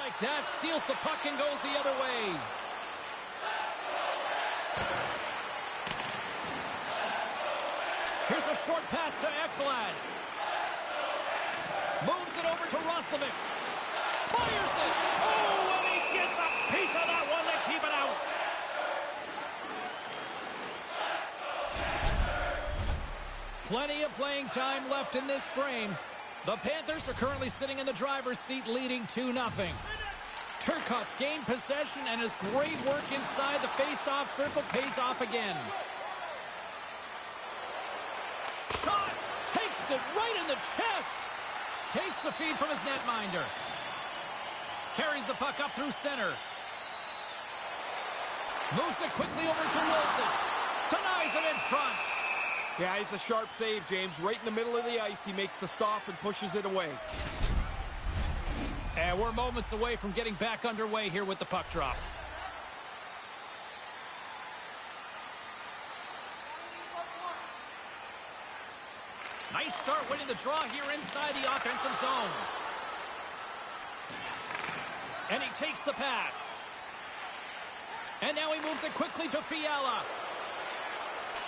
Speaker 2: like that, steals the puck and goes the other way. Here's a short pass to Ekblad. Moves it over to Roslovic. Fires it. Oh, and he gets a piece of that one to keep it out. Plenty of playing time left in this frame. The Panthers are currently sitting in the driver's seat, leading 2-0. Turcotte's gained possession, and his great work inside the face-off circle pays off again. Shot! Takes it right in the chest! Takes the feed from his netminder. Carries the puck up through center. Moves it quickly over to Wilson. Denies it in front.
Speaker 1: Yeah, he's a sharp save, James. Right in the middle of the ice, he makes the stop and pushes it away.
Speaker 2: And we're moments away from getting back underway here with the puck drop. Nice start winning the draw here inside the offensive zone. And he takes the pass. And now he moves it quickly to Fiala.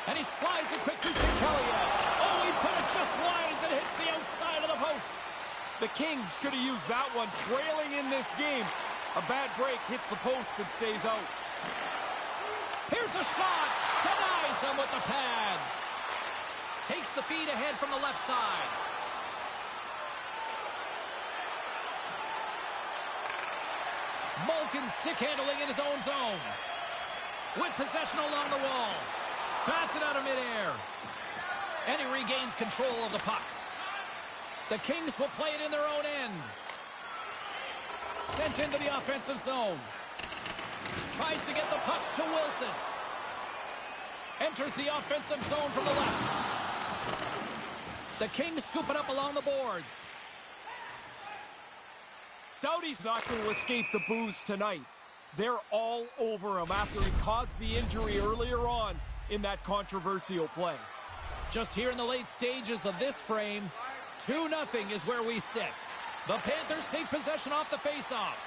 Speaker 2: And he slides it quickly to Kelly. Oh, he put it just wide as it hits the outside of the post.
Speaker 1: The Kings could have used that one, trailing in this game. A bad break hits the post and stays out.
Speaker 2: Here's a shot. Denies him with the pad. Takes the feed ahead from the left side. Malkin stick handling in his own zone. With possession along the wall. Bats it out of midair. And he regains control of the puck. The Kings will play it in their own end. Sent into the offensive zone. Tries to get the puck to Wilson. Enters the offensive zone from the left. The Kings scoop it up along the boards.
Speaker 1: Doughty's not going to escape the boos tonight. They're all over him after he caused the injury earlier on in that controversial play.
Speaker 2: Just here in the late stages of this frame, 2-0 is where we sit. The Panthers take possession off the faceoff.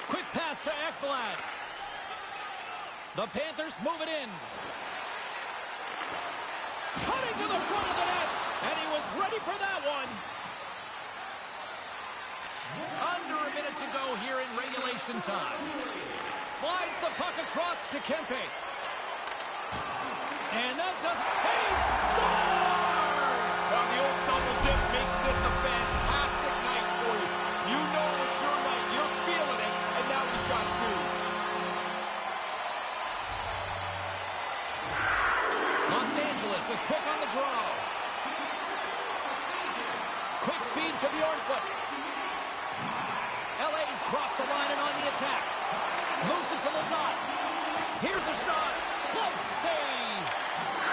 Speaker 2: Quick pass to Ekblad. The Panthers move it in. Cutting to the front of the net, and he was ready for that one. Under a minute to go here in regulation time. Slides the puck across to Kempe. And that does... He scores!
Speaker 1: Well, the old double dip makes this a fantastic night for you. You know it's your night. You're feeling it, and now he's got two.
Speaker 2: Los Angeles is quick on the draw. Quick feed to Bjornfoot. LA's crossed the line and on the attack. Moves it to Lazat. Here's a shot. Glove save.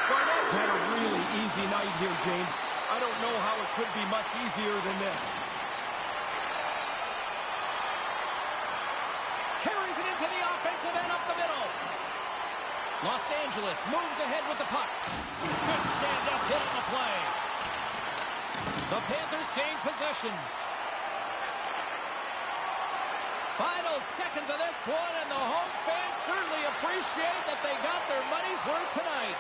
Speaker 1: Barnett's had a really easy night here, James. I don't know how it could be much easier than this.
Speaker 2: Carries it into the offensive end up the middle. Los Angeles moves ahead with the puck. Good stand-up hit on the play. The Panthers gain possession. Final seconds of this one, and the home fans certainly appreciate that they got their money's worth tonight.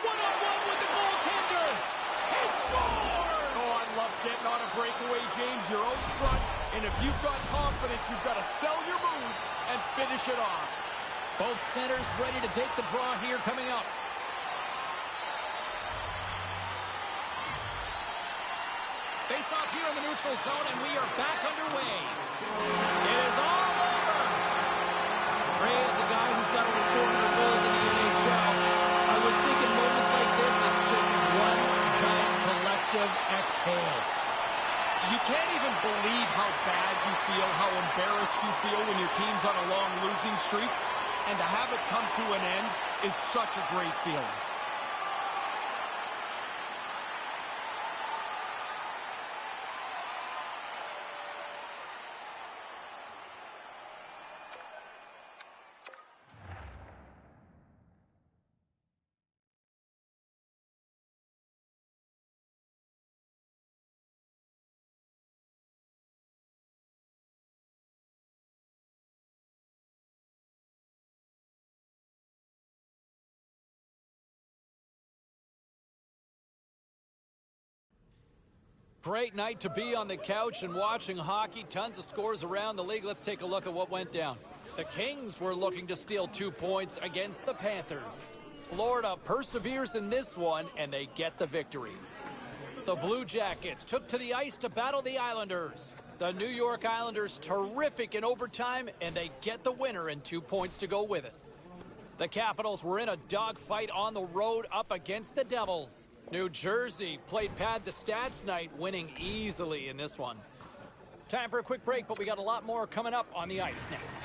Speaker 2: One-on-one with the goaltender. He scores!
Speaker 1: Oh, I love getting on a breakaway, James. You're out front, and if you've got confidence, you've got to sell your move and finish it off.
Speaker 2: Both centers ready to take the draw here coming up. Face off here in the neutral zone, and we are back underway. It is all over. Ray is a guy who's got over 400 goals in the NHL. I would think in moments like this, it's just one giant collective exhale.
Speaker 1: You can't even believe how bad you feel, how embarrassed you feel when your team's on a long losing streak. And to have it come to an end is such a great feeling.
Speaker 2: Great night to be on the couch and watching hockey. Tons of scores around the league. Let's take a look at what went down. The Kings were looking to steal 2 points against the Panthers. Florida perseveres in this one, and they get the victory. The Blue Jackets took to the ice to battle the Islanders. The New York Islanders terrific in overtime, and they get the winner and 2 points to go with it. The Capitals were in a dogfight on the road up against the Devils. New Jersey played pad the stats night, winning easily in this one. Time for a quick break, but we got a lot more coming up on the ice next.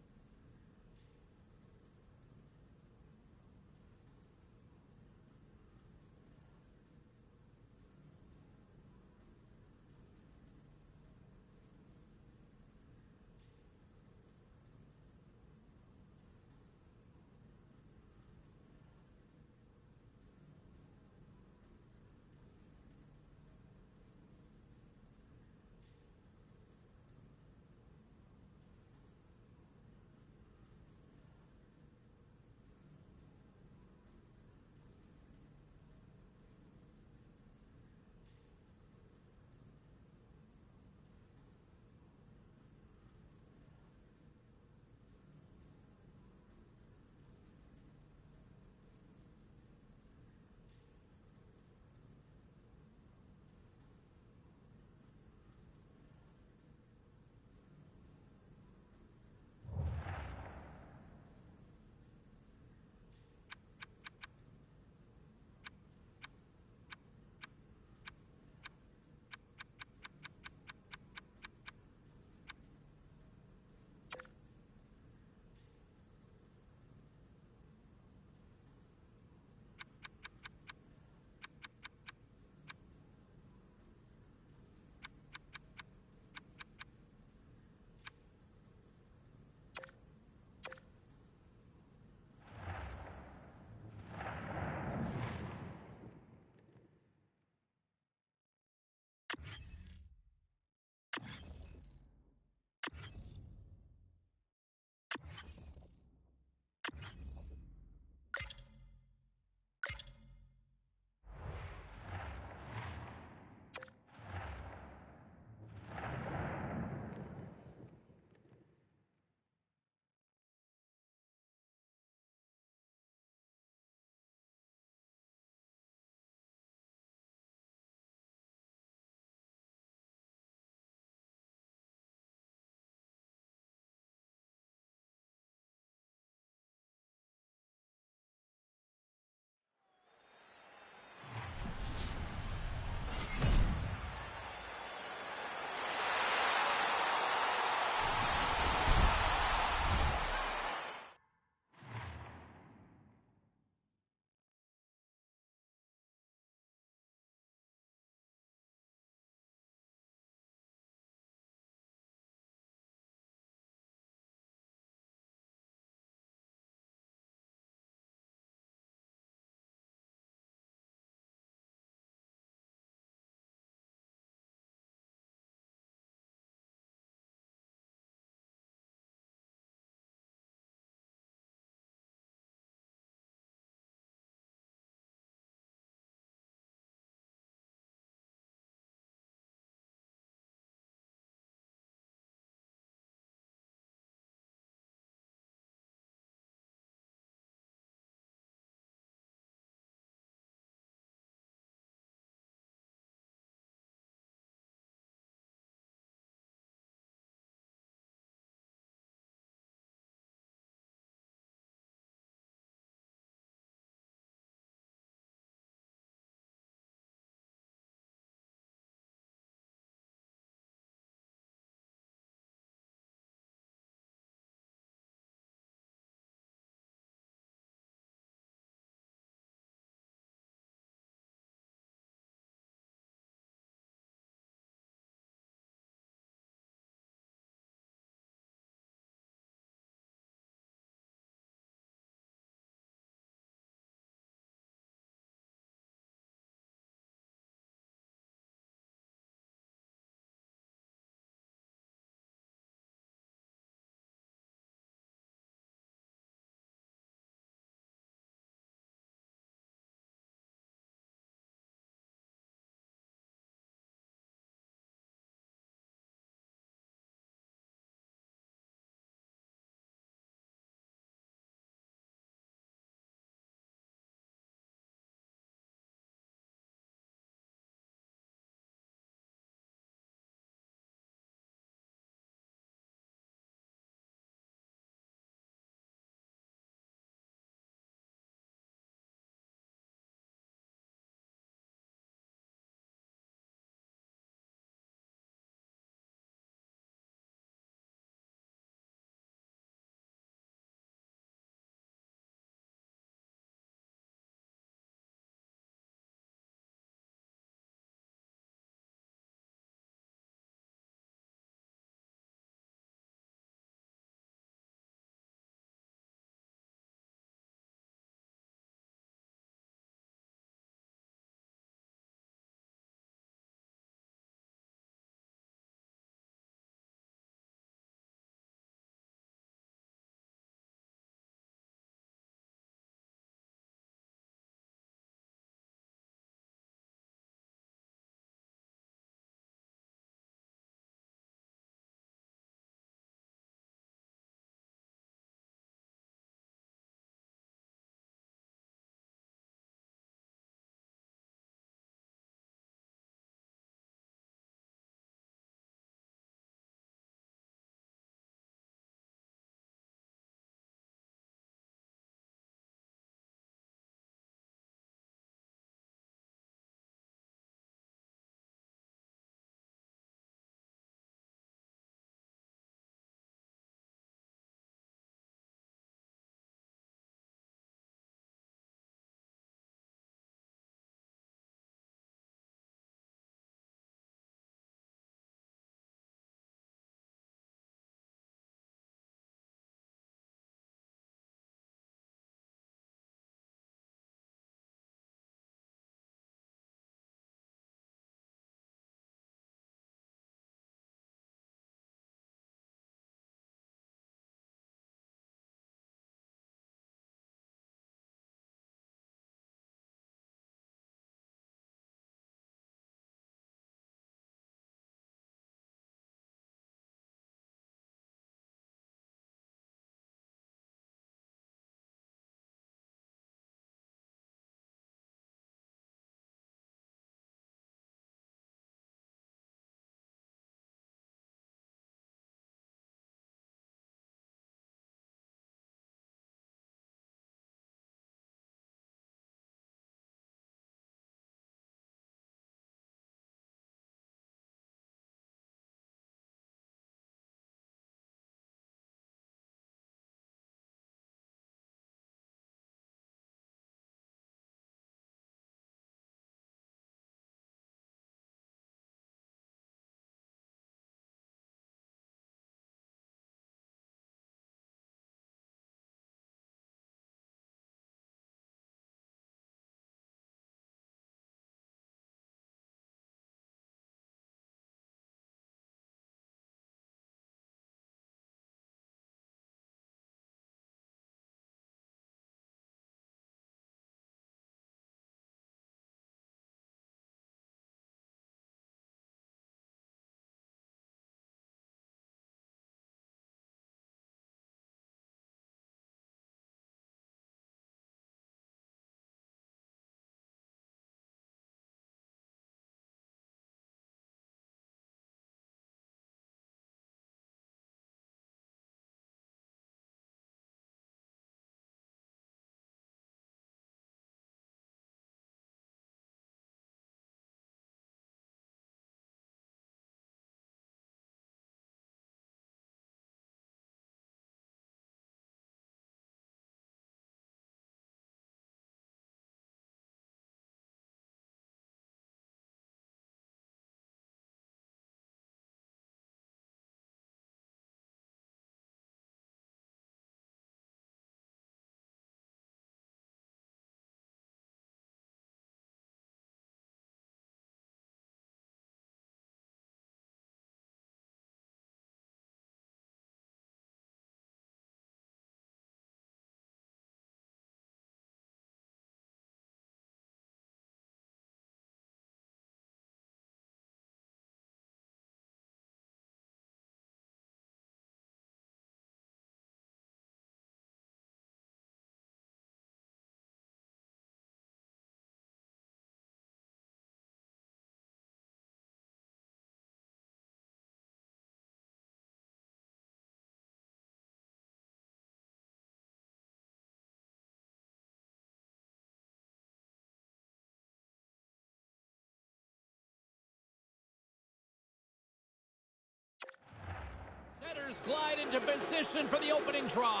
Speaker 2: Panthers glide into position for the opening draw.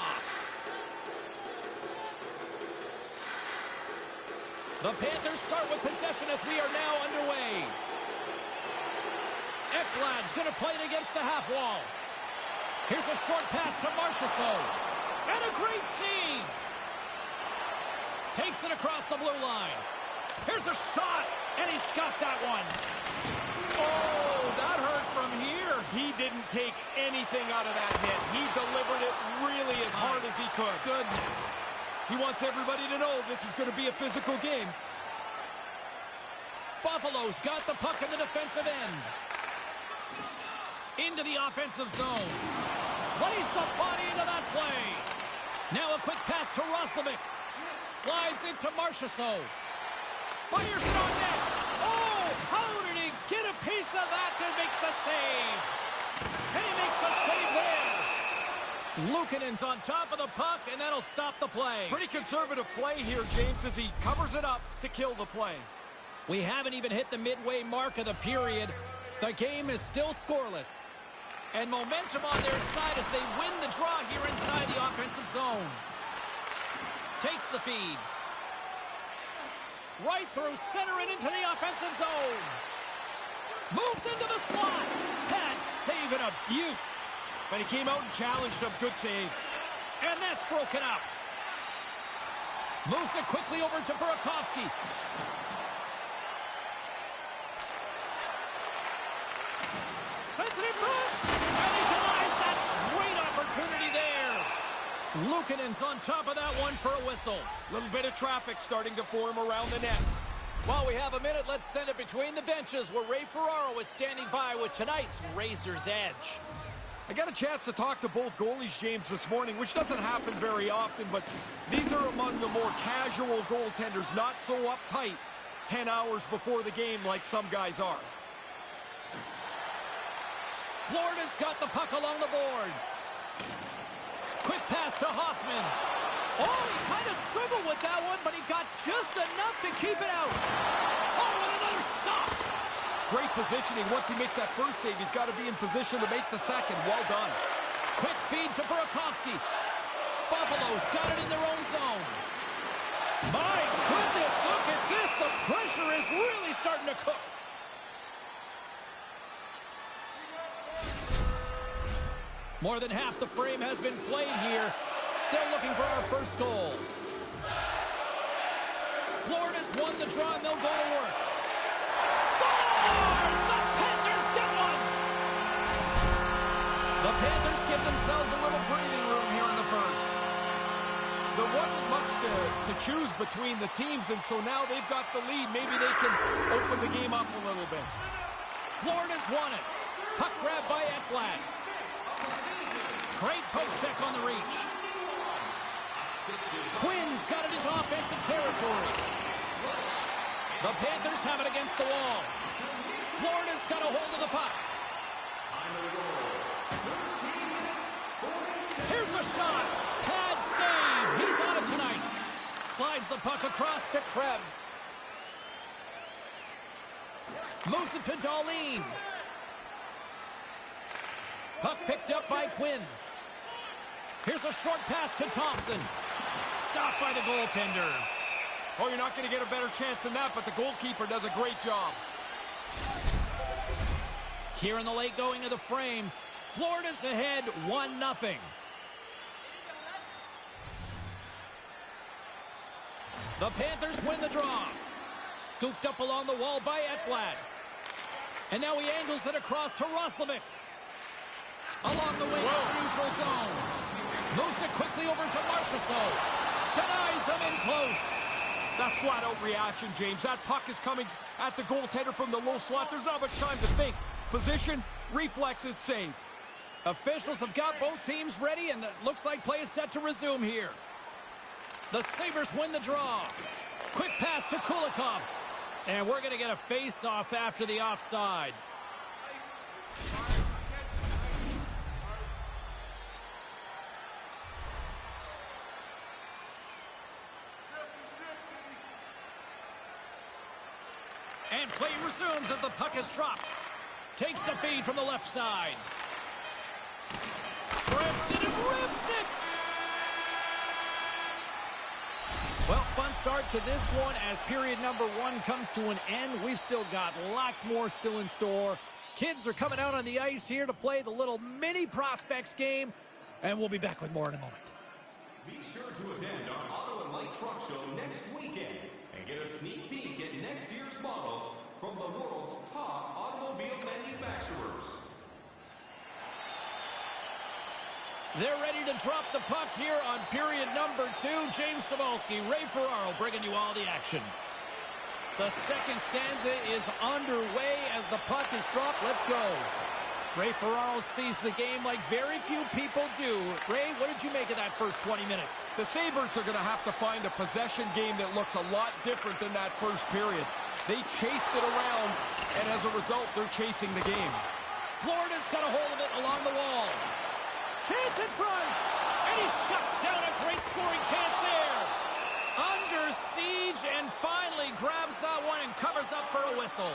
Speaker 2: The Panthers start with possession as we are now underway. Ekblad's going to play it against the half wall. Here's a short pass to Marchessault. And a great save. Takes it across the blue line. Here's a shot, and he's got that one.
Speaker 1: Oh, that hurt from here. He didn't take anything out of that hit. He delivered it really as hard as he could.
Speaker 2: Goodness.
Speaker 1: He wants everybody to know this is going to be a physical game.
Speaker 2: Buffalo's got the puck in the defensive end. Into the offensive zone. Plays the body into that play. Now a quick pass to Roslovic. Slides into Marchessault. Fires it on net. Oh, how did he get a piece of that to make the save? And he makes the save there. Luukkonen's on top of the puck, and that'll stop the play.
Speaker 1: Pretty conservative play here, James, as he covers it up to kill the play.
Speaker 2: We haven't even hit the midway mark of the period. The game is still scoreless. And momentum on their side as they win the draw here inside the offensive zone. Takes the feed. Right through center and into the offensive zone. Moves into the slot. That's saving a beaut.
Speaker 1: But he came out and challenged him. Good save.
Speaker 2: And that's broken up. Moves it quickly over to Burakovsky. Sends it in front. And he denies that great opportunity there. Luukkonen's on top of that one for a whistle.
Speaker 1: Little bit of traffic starting to form around the net.
Speaker 2: While we have a minute, let's send it between the benches where Ray Ferraro is standing by with tonight's Razor's Edge.
Speaker 1: I got a chance to talk to both goalies, James, this morning, which doesn't happen very often, but these are among the more casual goaltenders, not so uptight 10 hours before the game like some guys are.
Speaker 2: Florida's got the puck along the boards. Quick pass to Hoffman. Oh, he kind of struggled with that one, but he got just enough to keep it out. Oh, and another stop.
Speaker 1: Great positioning. Once he makes that first save, he's got to be in position to make the second. Well done.
Speaker 2: Quick feed to Burakovsky. Buffalo's got it in their own zone. My goodness, look at this. The pressure is really starting to cook. More than half the frame has been played here. Still looking for our first goal. Florida's won the draw, and they'll go to work. Scores! The Panthers get one! The Panthers give themselves a little breathing room here in the first.
Speaker 1: There wasn't much to choose between the teams, and so now they've got the lead. Maybe they can open the game up a little bit.
Speaker 2: Florida's won it. Puck grab by Ekblad. Great poke check on the reach. Quinn's got it into offensive territory. The Panthers have it against the wall. Florida's got a hold of the puck. Here's a shot. Pad save. He's on it tonight. Slides the puck across to Krebs. Moves it to Dahlin. Puck picked up by Quinn. Here's a short pass to Thompson. Stopped by the goaltender.
Speaker 1: Oh, you're not going to get a better chance than that, but the goalkeeper does a great job.
Speaker 2: Here in the late going of the frame, Florida's ahead 1-0. The Panthers win the draw. Scooped up along the wall by Ekblad. And now he angles it across to Roslovic. Along the wing of the neutral zone. Moves it quickly over to Marchessault. Denies him in close.
Speaker 1: That's flat-out reaction, James. That puck is coming at the goaltender from the low slot. There's not much time to think. Position, reflexes, save.
Speaker 2: Officials have got both teams ready, and it looks like play is set to resume here. The Sabres win the draw. Quick pass to Kulikov. And we're going to get a face-off after the offside. And play resumes as the puck is dropped. Takes the feed from the left side. Well, fun start to this one as period number 1 comes to an end. We've still got lots more still in store. Kids are coming out on the ice here to play the little mini prospects game, and we'll be back with more in a moment.
Speaker 3: Be sure to attend our Auto and Light Truck Show next weekend and get a sneak peek at next year's models from the world's top automobile manufacturers.
Speaker 2: They're ready to drop the puck here on period number 2. James Cybulski, Ray Ferraro bringing you all the action. The second stanza is underway as the puck is dropped. Let's go. Ray Ferraro sees the game like very few people do. Ray, what did you make of that first 20 minutes?
Speaker 1: The Sabres are going to have to find a possession game that looks a lot different than that first period. They chased it around, and as a result, they're chasing the game.
Speaker 2: Florida's got a hold of it along the wall. Chance in front, and he shuts down a great scoring chance there. Under siege, and finally grabs that one and covers up for a whistle.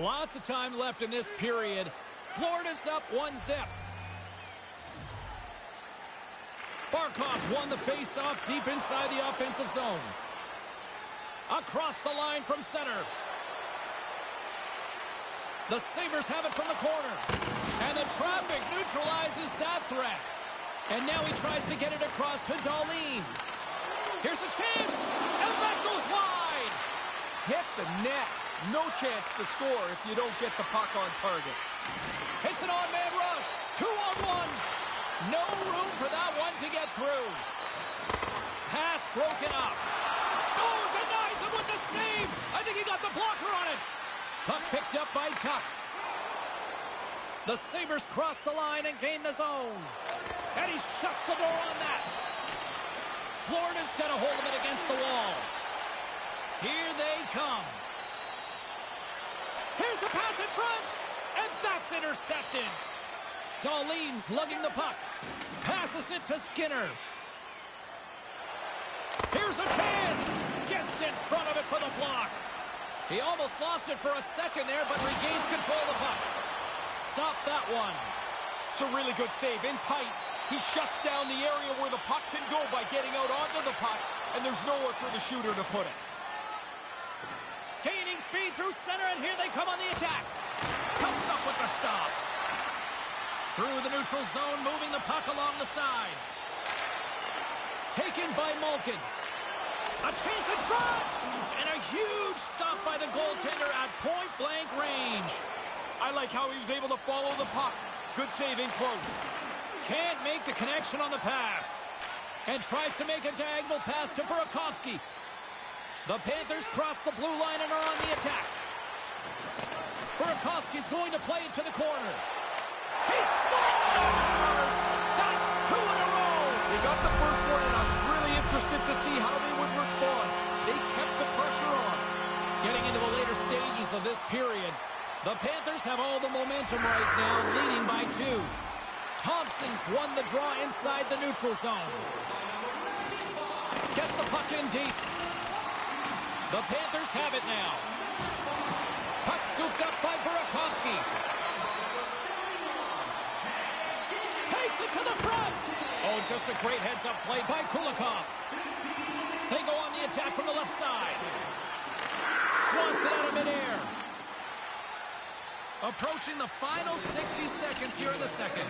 Speaker 2: Lots of time left in this period. Florida's up 1-0. Barkov's won the face-off deep inside the offensive zone. Across the line from center. The Sabres have it from the corner. And the traffic neutralizes that threat. And now he tries to get it across to Dahlin. Here's a chance, and that goes wide.
Speaker 1: Hit the net. No chance to score if you don't get the puck on target.
Speaker 2: It's an on-man rush. 2-on-1. No room for that one to get through. Pass broken up. Oh, denies him with the save. I think he got the blocker on it. Puck picked up by Tuck. The Sabres cross the line and gain the zone. And he shuts the door on that. Florida's got a hold of it against the wall. Here they come. Here's a pass in front. And that's intercepted. Dahlin's lugging the puck. Passes it to Skinner. Here's a chance. Gets in front of it for the block. He almost lost it for a second there, but regains control of the puck. Stop that one.
Speaker 1: It's a really good save. In tight, he shuts down the area where the puck can go by getting out onto the puck, and there's nowhere for the shooter to put it.
Speaker 2: Gaining speed through center, and here they come on the attack. Comes up with the stop. Through the neutral zone, moving the puck along the side. Taken by Malkin. A chance in front! And a huge stop by the goaltender at point-blank range.
Speaker 1: I like how he was able to follow the puck. Good save in close.
Speaker 2: Can't make the connection on the pass. And tries to make a diagonal pass to Burakovsky. The Panthers cross the blue line and are on the attack. Burakovsky's going to play it to the corner. He scores! That's 2 in a row!
Speaker 1: They got the first one, and I was really interested to see how they would respond. They kept the pressure on.
Speaker 2: Getting into the later stages of this period, the Panthers have all the momentum right now, leading by 2. Thompson's won the draw inside the neutral zone. Gets the puck in deep. The Panthers have it now. Puck scooped up by Burakovsky. Takes it to the front. Oh, just a great heads-up play by Kulikov. They go on the attack from the left side. Swats it out of midair. Approaching the final 60 seconds here in the second.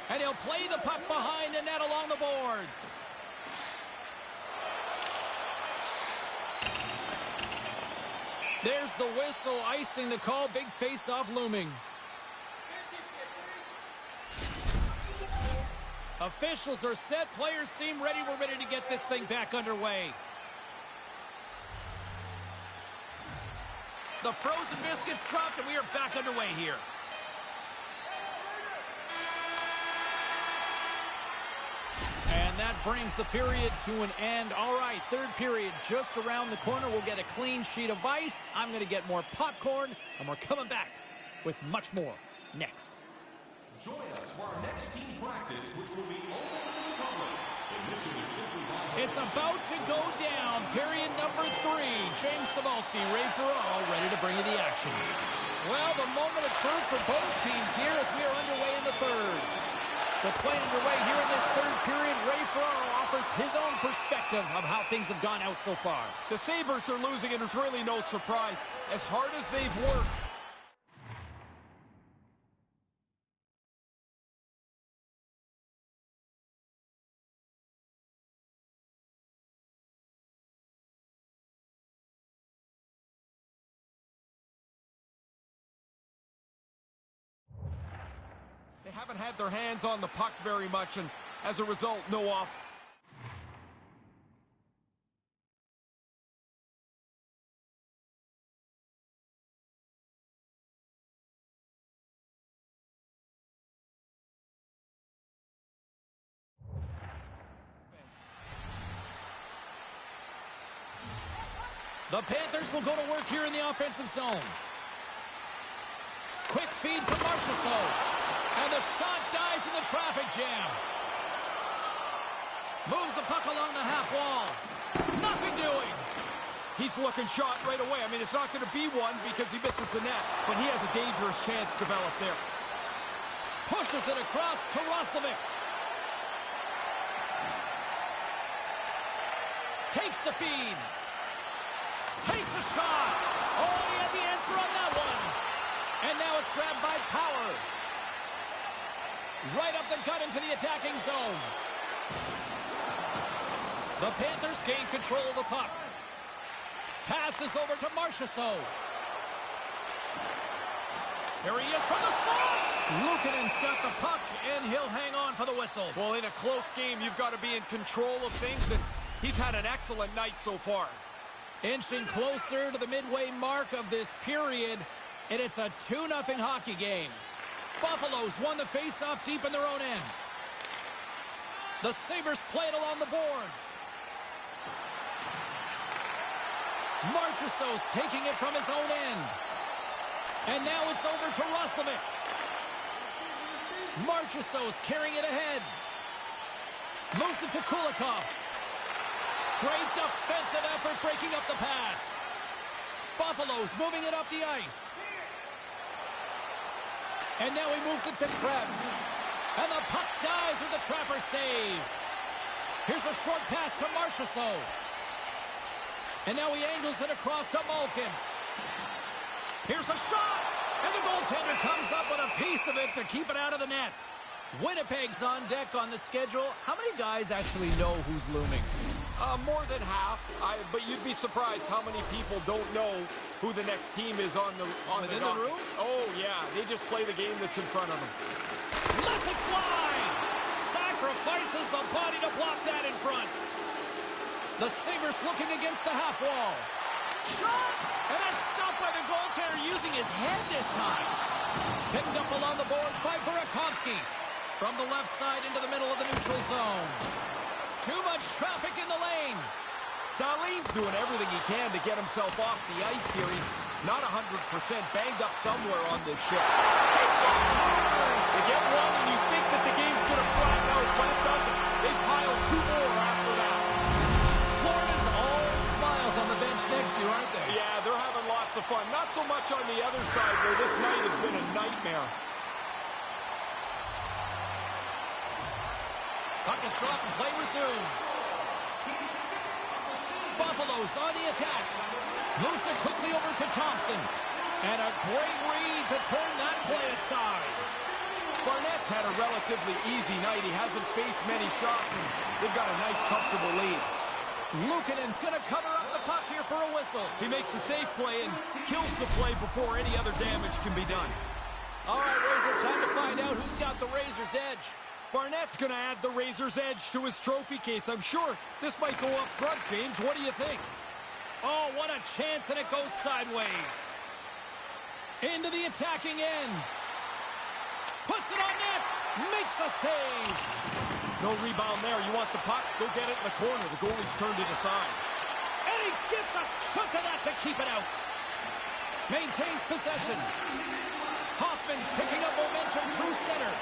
Speaker 2: And he'll play the puck behind the net along the boards. There's the whistle, icing the call. Big face-off looming. Officials are set. Players seem ready. We're ready to get this thing back underway. The frozen biscuits dropped, and we are back underway here. And that brings the period to an end. All right, third period just around the corner. We'll get a clean sheet of ice. I'm going to get more popcorn, and we're coming back with much more next.
Speaker 3: Join us for our next team practice, which will be open to the public. Admission is simply
Speaker 2: It's about to go down. Period number 3. James Cybulski, Ray Ferraro, ready to bring you the action. Well, the moment of truth for both teams here as we are underway in the third. The play underway here in this third period. Ray Ferraro offers his own perspective of how things have gone out so far.
Speaker 1: The Sabres are losing, and it's really no surprise. As hard as they've worked, they haven't had their hands on the puck very much, and as a result, no off.
Speaker 2: The Panthers will go to work here in the offensive zone. Quick feed to Marchessault. And the shot dies in the traffic jam. Moves the puck along the half wall. Nothing doing.
Speaker 1: He's looking shot right away. I mean, it's not going to be one because he misses the net, but he has a dangerous chance developed there.
Speaker 2: Pushes it across to Roslovic. Takes the feed. Takes a shot. Oh, he had the answer on that one. And now it's grabbed by Power. Right up the gut into the attacking zone. The Panthers gain control of the puck. Passes over to Marchessault. Here he is from the slot. Luukkonen's got the puck, and he'll hang on for the whistle.
Speaker 1: Well, in a close game, you've got to be in control of things, and he's had an excellent night so far.
Speaker 2: Inching closer to the midway mark of this period, and it's a 2-0 hockey game. Buffalo's won the faceoff deep in their own end. The Sabres play it along the boards. Marchessault's taking it from his own end. And now it's over to Roslovic. Marchessault's carrying it ahead. Moves it to Kulikov. Great defensive effort breaking up the pass. Buffalo's moving it up the ice. And now he moves it to Krebs. And the puck dies with the Trapper save. Here's a short pass to Marchessault. And now he angles it across to Malkin. Here's a shot. And the goaltender comes up with a piece of it to keep it out of the net. Winnipeg's on deck on the schedule. How many guys actually know who's looming?
Speaker 1: More than half, but you'd be surprised how many people don't know who the next team is on the
Speaker 2: room?
Speaker 1: Oh, yeah. They just play the game that's in front of them.
Speaker 2: Lets it fly! Sacrifices the body to block that in front. The Sabres looking against the half wall. Shot! And that's stopped by the goaltender using his head this time. Picked up along the boards by Burakovsky. From the left side into the middle of the neutral zone. Too much traffic in the lane.
Speaker 1: Dahlin's doing everything he can to get himself off the ice here. He's not 100% banged up somewhere on this ship. They get one and you think that the game's going to flatten out, but it doesn't. They pile two more after that.
Speaker 2: Florida's all smiles on the bench next to you, aren't they?
Speaker 1: Yeah, they're having lots of fun. Not so much on the other side where this night has been a nightmare.
Speaker 2: Puck is dropped and play resumes. Buffalo's on the attack. Moves it quickly over to Thompson. And a great read to turn that play aside.
Speaker 1: Barnett's had a relatively easy night. He hasn't faced many shots, and they've got a nice, comfortable lead.
Speaker 2: Luukkonen's going to cover up the puck here for a whistle.
Speaker 1: He makes a safe play and kills the play before any other damage can be done.
Speaker 2: All right, Razor, time to find out who's got the Razor's edge.
Speaker 1: Barnett's going to add the Razor's edge to his trophy case. I'm sure this might go up front, James. What do you think?
Speaker 2: Oh, what a chance, and it goes sideways. Into the attacking end. Puts it on net. Makes a save.
Speaker 1: No rebound there. You want the puck? Go get it in the corner. The goalie's turned it aside.
Speaker 2: And he gets a chunk of that to keep it out. Maintains possession. Hoffman's picking up momentum through center.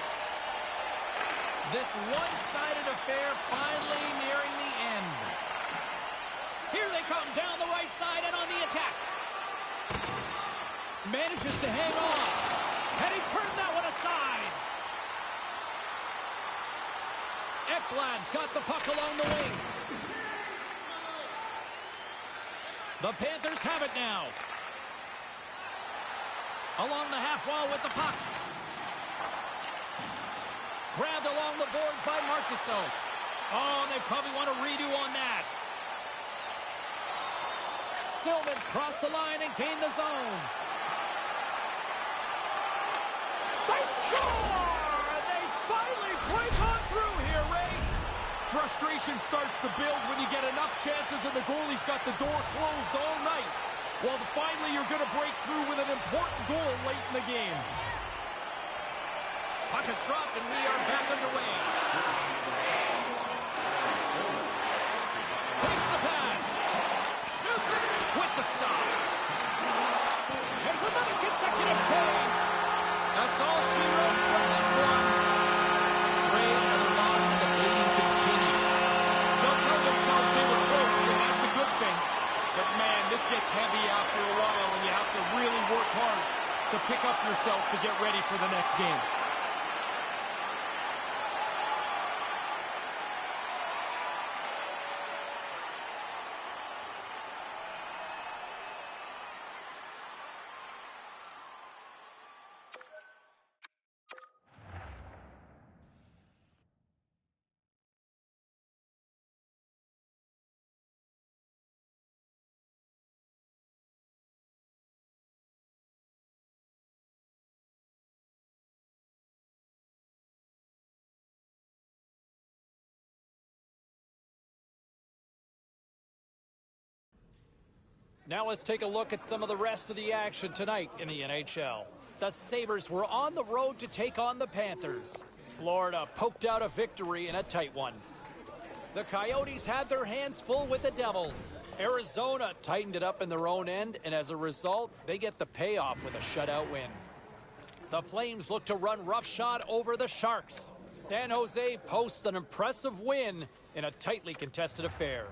Speaker 2: This one-sided affair finally nearing the end. Here they come down the right side and on the attack. Manages to hang on. And he turned that one aside. Ekblad's got the puck along the wing. The Panthers have it now. Along the half wall with the puck. Grabbed along the boards by Marchessault. Oh, they probably want a redo on that. Stillman's crossed the line and gained the zone. They score! And they finally break on through here, Ray.
Speaker 1: Frustration starts to build when you get enough chances and the goalie's got the door closed all night. Well, finally you're going to break through with an important goal late in the game.
Speaker 2: Puck is dropped and we are back underway. Takes the pass. Shoots it with the stop. There's another consecutive save. That's all she wrote from this one. Ray, another loss and the bleeding continues.
Speaker 1: They'll tell themselves they were close, and that's a good thing. But man, this gets heavy after a while and you have to really work hard to pick up yourself to get ready for the next game.
Speaker 2: Now let's take a look at some of the rest of the action tonight in the NHL. The Sabres were on the road to take on the Panthers. Florida poked out a victory in a tight one. The Coyotes had their hands full with the Devils. Arizona tightened it up in their own end, and as a result, they get the payoff with a shutout win. The Flames look to run roughshod over the Sharks. San Jose posts an impressive win in a tightly contested affair.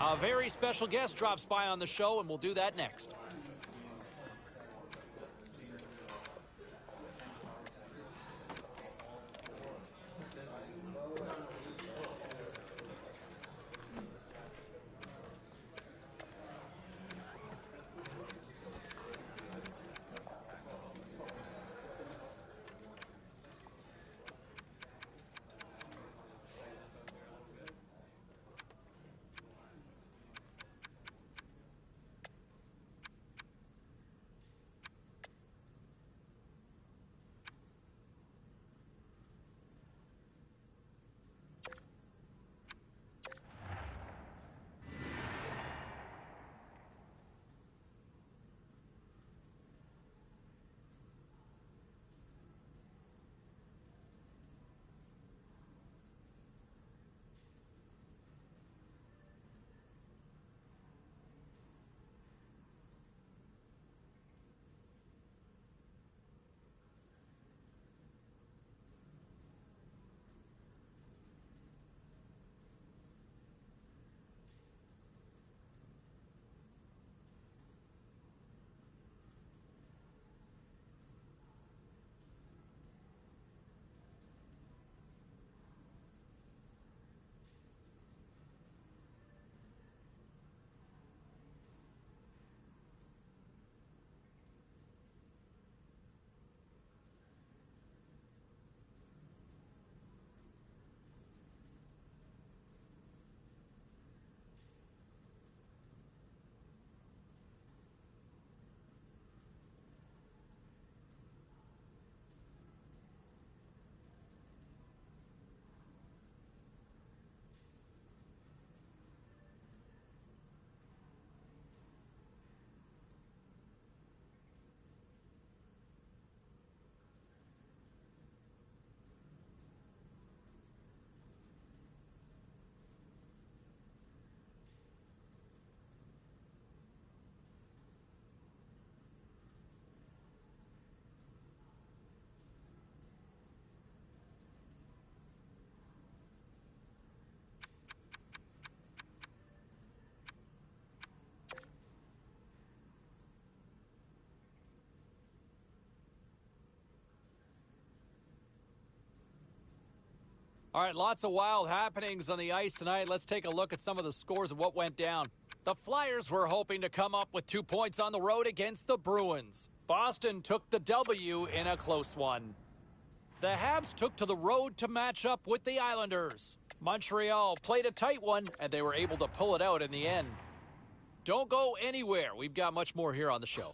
Speaker 2: A very special guest drops by on the show, and we'll do that next. All right, lots of wild happenings on the ice tonight. Let's take a look at some of the scores of what went down. The Flyers were hoping to come up with 2 points on the road against the Bruins. Boston took the W in a close one. The Habs took to the road to match up with the Islanders. Montreal played a tight one, and they were able to pull it out in the end. Don't go anywhere. We've got much more here on the show.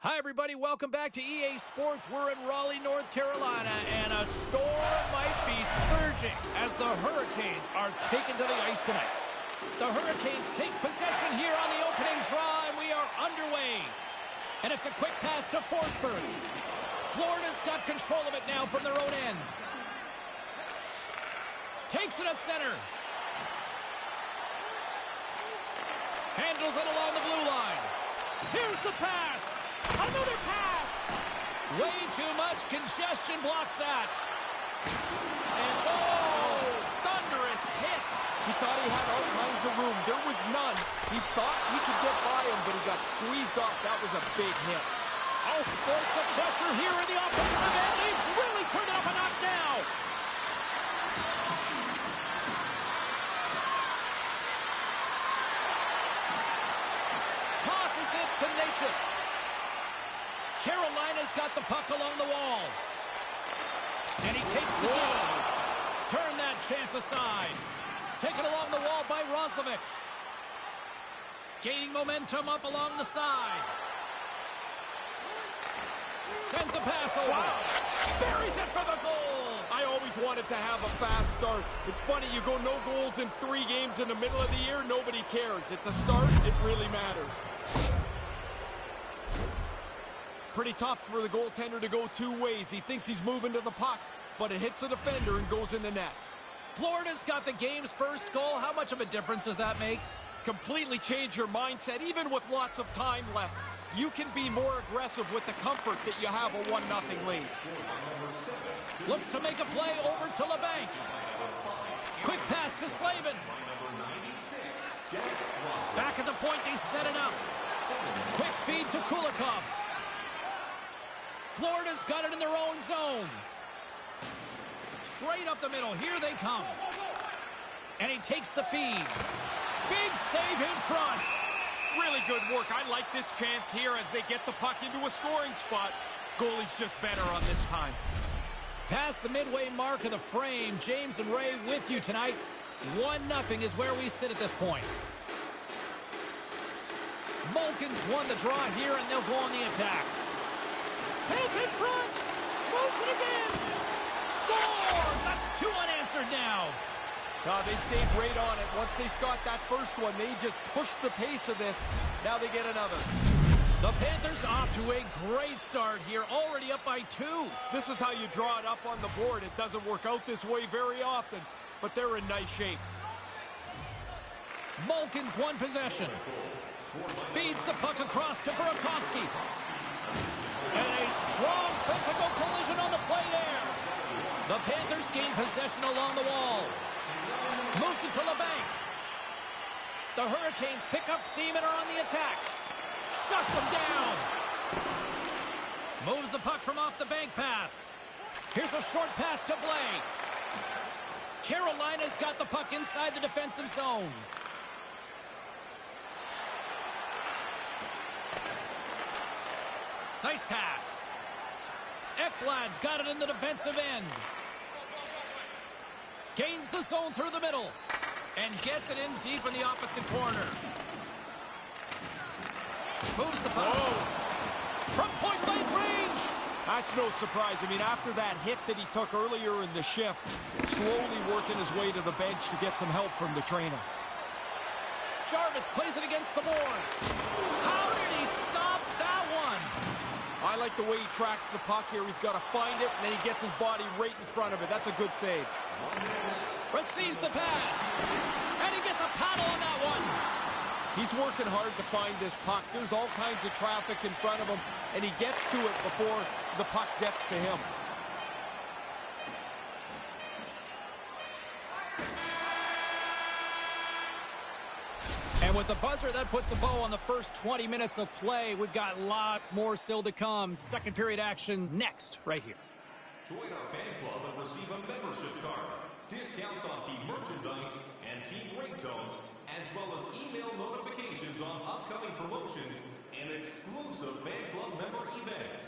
Speaker 2: Hi, everybody. Welcome back to EA Sports. We're in Raleigh, North Carolina, and a storm might be surging as the Hurricanes are taken to the ice tonight. The Hurricanes take possession here on the opening draw, and we are underway. And it's a quick pass to Forsberg. Florida's got control of it now from their own end. Takes it at center. Handles it along the blue line. Here's the pass. Another pass. Way too much congestion blocks that. And oh, thunderous hit.
Speaker 1: He thought he had all kinds of room. There was none. He thought he could get by him, but he got squeezed off. That was a big hit.
Speaker 2: All sorts of pressure here in the offensive end. He's really turned it up a notch now. Tosses it to Natchez. Carolina's got the puck along the wall. And he takes the dish. Turn that chance aside. Taken along the wall by Roslovic. Gaining momentum up along the side. Sends a pass over.
Speaker 1: Wow.
Speaker 2: Buries it for the goal.
Speaker 1: I always wanted to have a fast start. It's funny, you go no goals in 3 games in the middle of the year, nobody cares. At the start, it really matters. Pretty tough for the goaltender to go 2 ways. He thinks he's moving to the puck, but it hits the defender and goes in the net.
Speaker 2: Florida's got the game's first goal. How much of a difference does that make?
Speaker 1: Completely change your mindset, even with lots of time left. You can be more aggressive with the comfort that you have a 1-0 lead.
Speaker 2: Looks to make a play over to LeBanc. Quick pass to Slavin. Back at the point, they set it up. Quick feed to Kulikov. Florida's got it in their own zone. Straight up the middle. Here they come. And he takes the feed. Big save in front.
Speaker 1: Really good work. I like this chance here as they get the puck into a scoring spot. Goalie's just better on this time.
Speaker 2: Past the midway mark of the frame, James and Ray with you tonight. 1-0 is where we sit at this point. Malkin's won the draw here, and they'll go on the attack. Chance in front. Moves it again. Scores! That's 2 unanswered now.
Speaker 1: They stayed right on it. Once they got that first one, they just pushed the pace of this. Now they get another.
Speaker 2: The Panthers off to a great start here, already up by 2.
Speaker 1: This is how you draw it up on the board. It doesn't work out this way very often, but they're in nice shape.
Speaker 2: Malkin's won possession. Feeds the puck across to Burakovsky. And a strong physical collision on the play there. The Panthers gain possession along the wall. Moves it to LeBanc. The Hurricanes pick up steam and are on the attack. Shuts them down. Moves the puck from off the bank pass. Here's a short pass to Blake. Carolina's got the puck inside the defensive zone. Nice pass. Ekblad's got it in the defensive end. Gains the zone through the middle. And gets it in deep in the opposite corner. Moves the puck. From point-blank range.
Speaker 1: That's no surprise. I mean, after that hit that he took earlier in the shift, slowly working his way to the bench to get some help from the trainer.
Speaker 2: Jarvis plays it against the boards. How did he stop that one?
Speaker 1: I like the way he tracks the puck here. He's got to find it, and then he gets his body right in front of it. That's a good save.
Speaker 2: Receives the pass. And he gets a paddle on that one.
Speaker 1: He's working hard to find this puck. There's all kinds of traffic in front of him, and he gets to it before the puck gets to him.
Speaker 2: And with the buzzer, that puts a bow on the first 20 minutes of play. We've got lots more still to come. Second period action next, right here.
Speaker 3: Join our fan club and receive a membership card, discounts on team merchandise and team ringtones, as well as email notifications on upcoming promotions and exclusive fan club member events.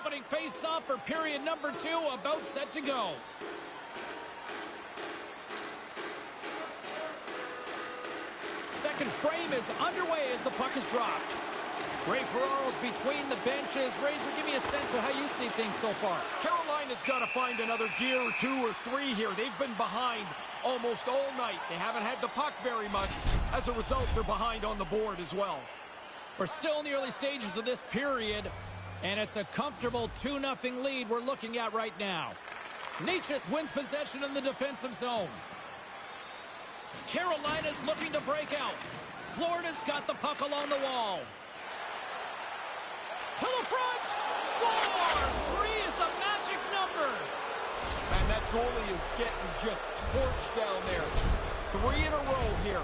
Speaker 2: opening face-off for period number 2, about set to go. Second frame is underway as the puck is dropped. Ray Ferraro's between the benches. Razor, give me a sense of how you see things so far.
Speaker 1: Carolina's got to find another gear or 2 or 3 here. They've been behind almost all night. They haven't had the puck very much. As a result, they're behind on the board as well.
Speaker 2: We're still in the early stages of this period, and it's a comfortable 2-0 lead we're looking at right now. Nietzsche's wins possession in the defensive zone. Carolina's looking to break out. Florida's got the puck along the wall. To the front! Scores! 3 is the magic number.
Speaker 1: And that goalie is getting just torched down there. 3 in a row here.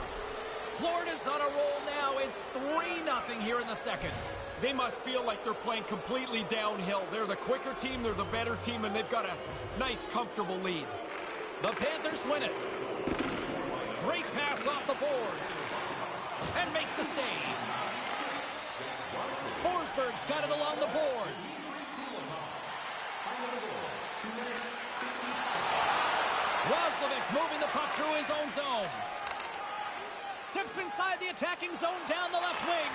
Speaker 2: Florida's on a roll now. It's 3-0 here in the second.
Speaker 1: They must feel like they're playing completely downhill. They're the quicker team, they're the better team, and they've got a nice, comfortable lead.
Speaker 2: The Panthers win it. Great pass off the boards. And makes the save. Forsberg's got it along the boards. Roslovic's moving the puck through his own zone. Steps inside the attacking zone down the left wing.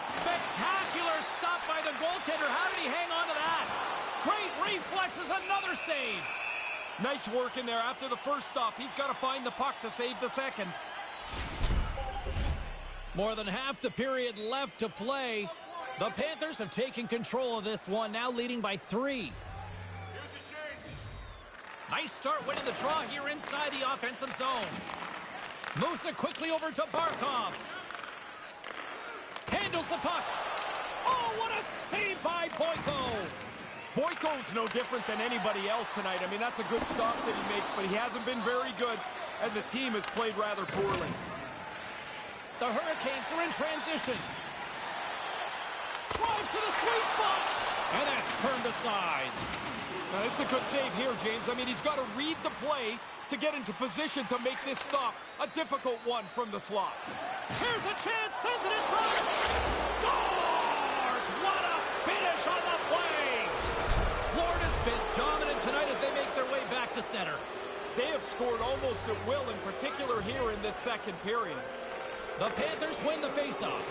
Speaker 2: Spectacular stop by the goaltender. How did he hang on to that? Great reflexes, another save.
Speaker 1: Nice work in there after the first stop. He's got to find the puck to save the second.
Speaker 2: More than half the period left to play. The Panthers have taken control of this one, now leading by 3. Nice start winning the draw here inside the offensive zone. Moves it quickly over to Barkov. Handles the puck. Oh, what a save by Boyko.
Speaker 1: Boyko's no different than anybody else tonight. I mean, that's a good stop that he makes, but he hasn't been very good, and the team has played rather poorly.
Speaker 2: The Hurricanes are in transition. Drives to the sweet spot, and that's turned aside.
Speaker 1: Now, this is a good save here, James. I mean, he's got to read the play to get into position to make this stop. A difficult one from the slot.
Speaker 2: Here's a chance, sends it in front. Scores! What a finish on the play! Florida's been dominant tonight as they make their way back to center.
Speaker 1: They have scored almost at will, in particular here in this second period.
Speaker 2: The Panthers win the faceoff.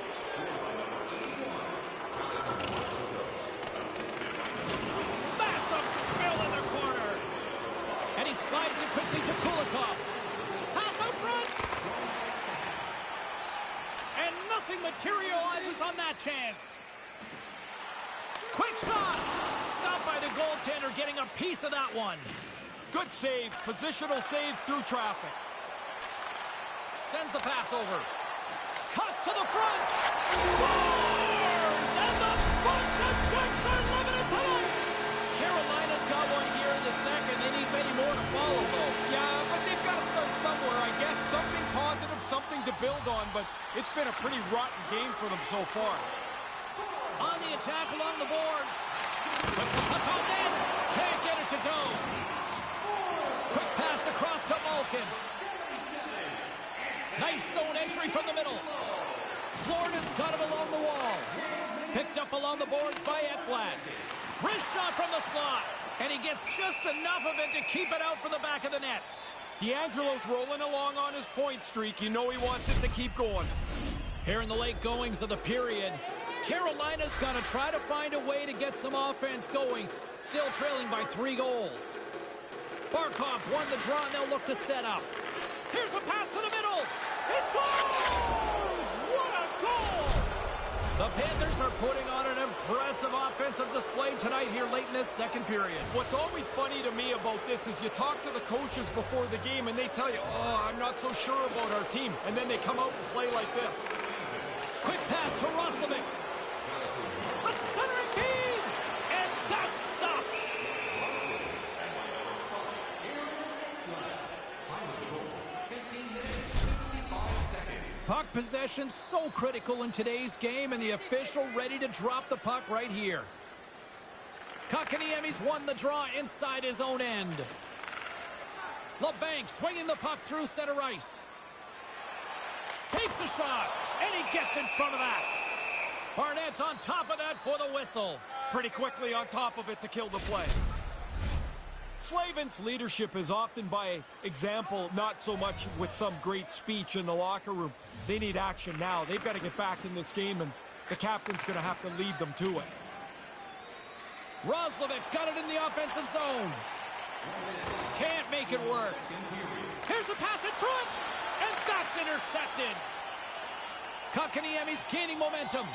Speaker 2: Massive spill in the corner. And he slides it quickly to Kulikov. Pass out front. And nothing materializes on that chance. Quick shot. Stopped by the goaltender, getting a piece of that one.
Speaker 1: Good save. Positional save through traffic.
Speaker 2: Sends the pass over. Cuts to the front. Scores! And the bunch of checks are limited tonight. Carolina's got one here in the second. They need many more to follow, though.
Speaker 1: Yeah, but they've got to start somewhere, I guess. Something positive, something to build on, but it's been a pretty rotten game for them so far.
Speaker 2: On the attack along the boards. Puts the puck on in. Can't get it to go. Quick pass across to Malkin. Nice zone entry from the middle. Florida's got it along the wall. Picked up along the boards by Ekblad. Wrist shot from the slot. And he gets just enough of it to keep it out for the back of the net.
Speaker 1: D'Angelo's rolling along on his point streak. You know he wants it to keep going.
Speaker 2: Here in the late goings of the period, Carolina's going to try to find a way to get some offense going. Still trailing by 3 goals. Barkov's won the draw, and they'll look to set up. Here's a pass to the middle. He scores! What a goal! The Panthers are putting on an impressive offensive display tonight here late in this second period.
Speaker 1: What's always funny to me about this is you talk to the coaches before the game and they tell you, oh, I'm not so sure about our team. And then they come out and play like this.
Speaker 2: Quick pass to Roslovic. A centering feed! And that's stopped. Puck possession so critical in today's game, and the official ready to drop the puck right here. Kotkaniemi's won the draw inside his own end. LeBanc swinging the puck through center ice. Takes a shot, and he gets in front of that. Barnett's on top of that for the whistle.
Speaker 1: pretty quickly on top of it to kill the play. Slavin's leadership is often by example, not so much with some great speech in the locker room. They need action now. They've got to get back in this game, and the captain's going to have to lead them to it.
Speaker 2: Roslovic's got it in the offensive zone. Can't make it work. Here's the pass in front, and that's intercepted. Kakaniemi's gaining momentum.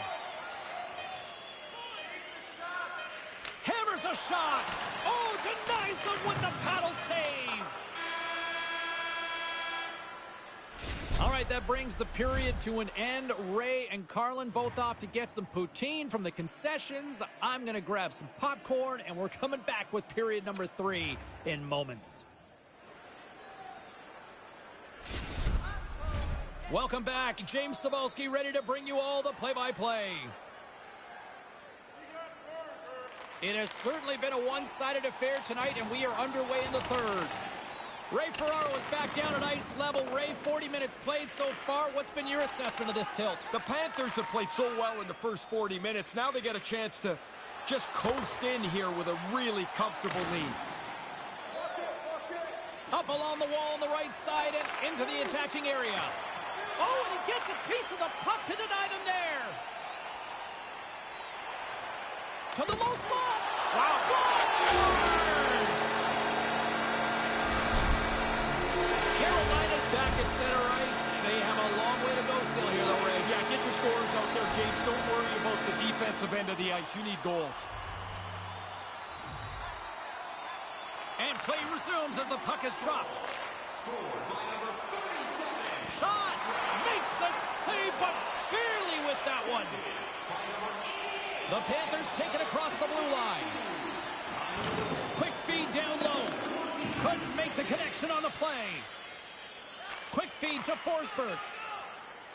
Speaker 2: Hammers a shot. Oh, denies him with the paddle save. All right, that brings the period to an end. Ray and Carlin both off to get some poutine from the concessions. I'm going to grab some popcorn, and we're coming back with period number 3 in moments. Welcome back. James Cebulski ready to bring you all the play-by-play. It has certainly been a one-sided affair tonight, and we are underway in the third. Ray Ferraro is back down at ice level. Ray, 40 minutes played so far. What's been your assessment of this tilt?
Speaker 1: The Panthers have played so well in the first 40 minutes. Now they get a chance to just coast in here with a really comfortable lead.
Speaker 2: Up along the wall on the right side and into the attacking area. Oh, and he gets a piece of the puck to deny them there. To the low slot.
Speaker 1: Wow.
Speaker 2: Scores! Carolina's back at center ice. They have a long way to go still here, though, Ray.
Speaker 1: Yeah, get your scores out there, James. Don't worry about the defensive end of the ice. You need goals.
Speaker 2: And play resumes as the puck is dropped. Shot! Makes the save, but barely with that one. The Panthers take it across the blue line. Quick feed down low. Couldn't make the connection on the play. Quick feed to Forsberg.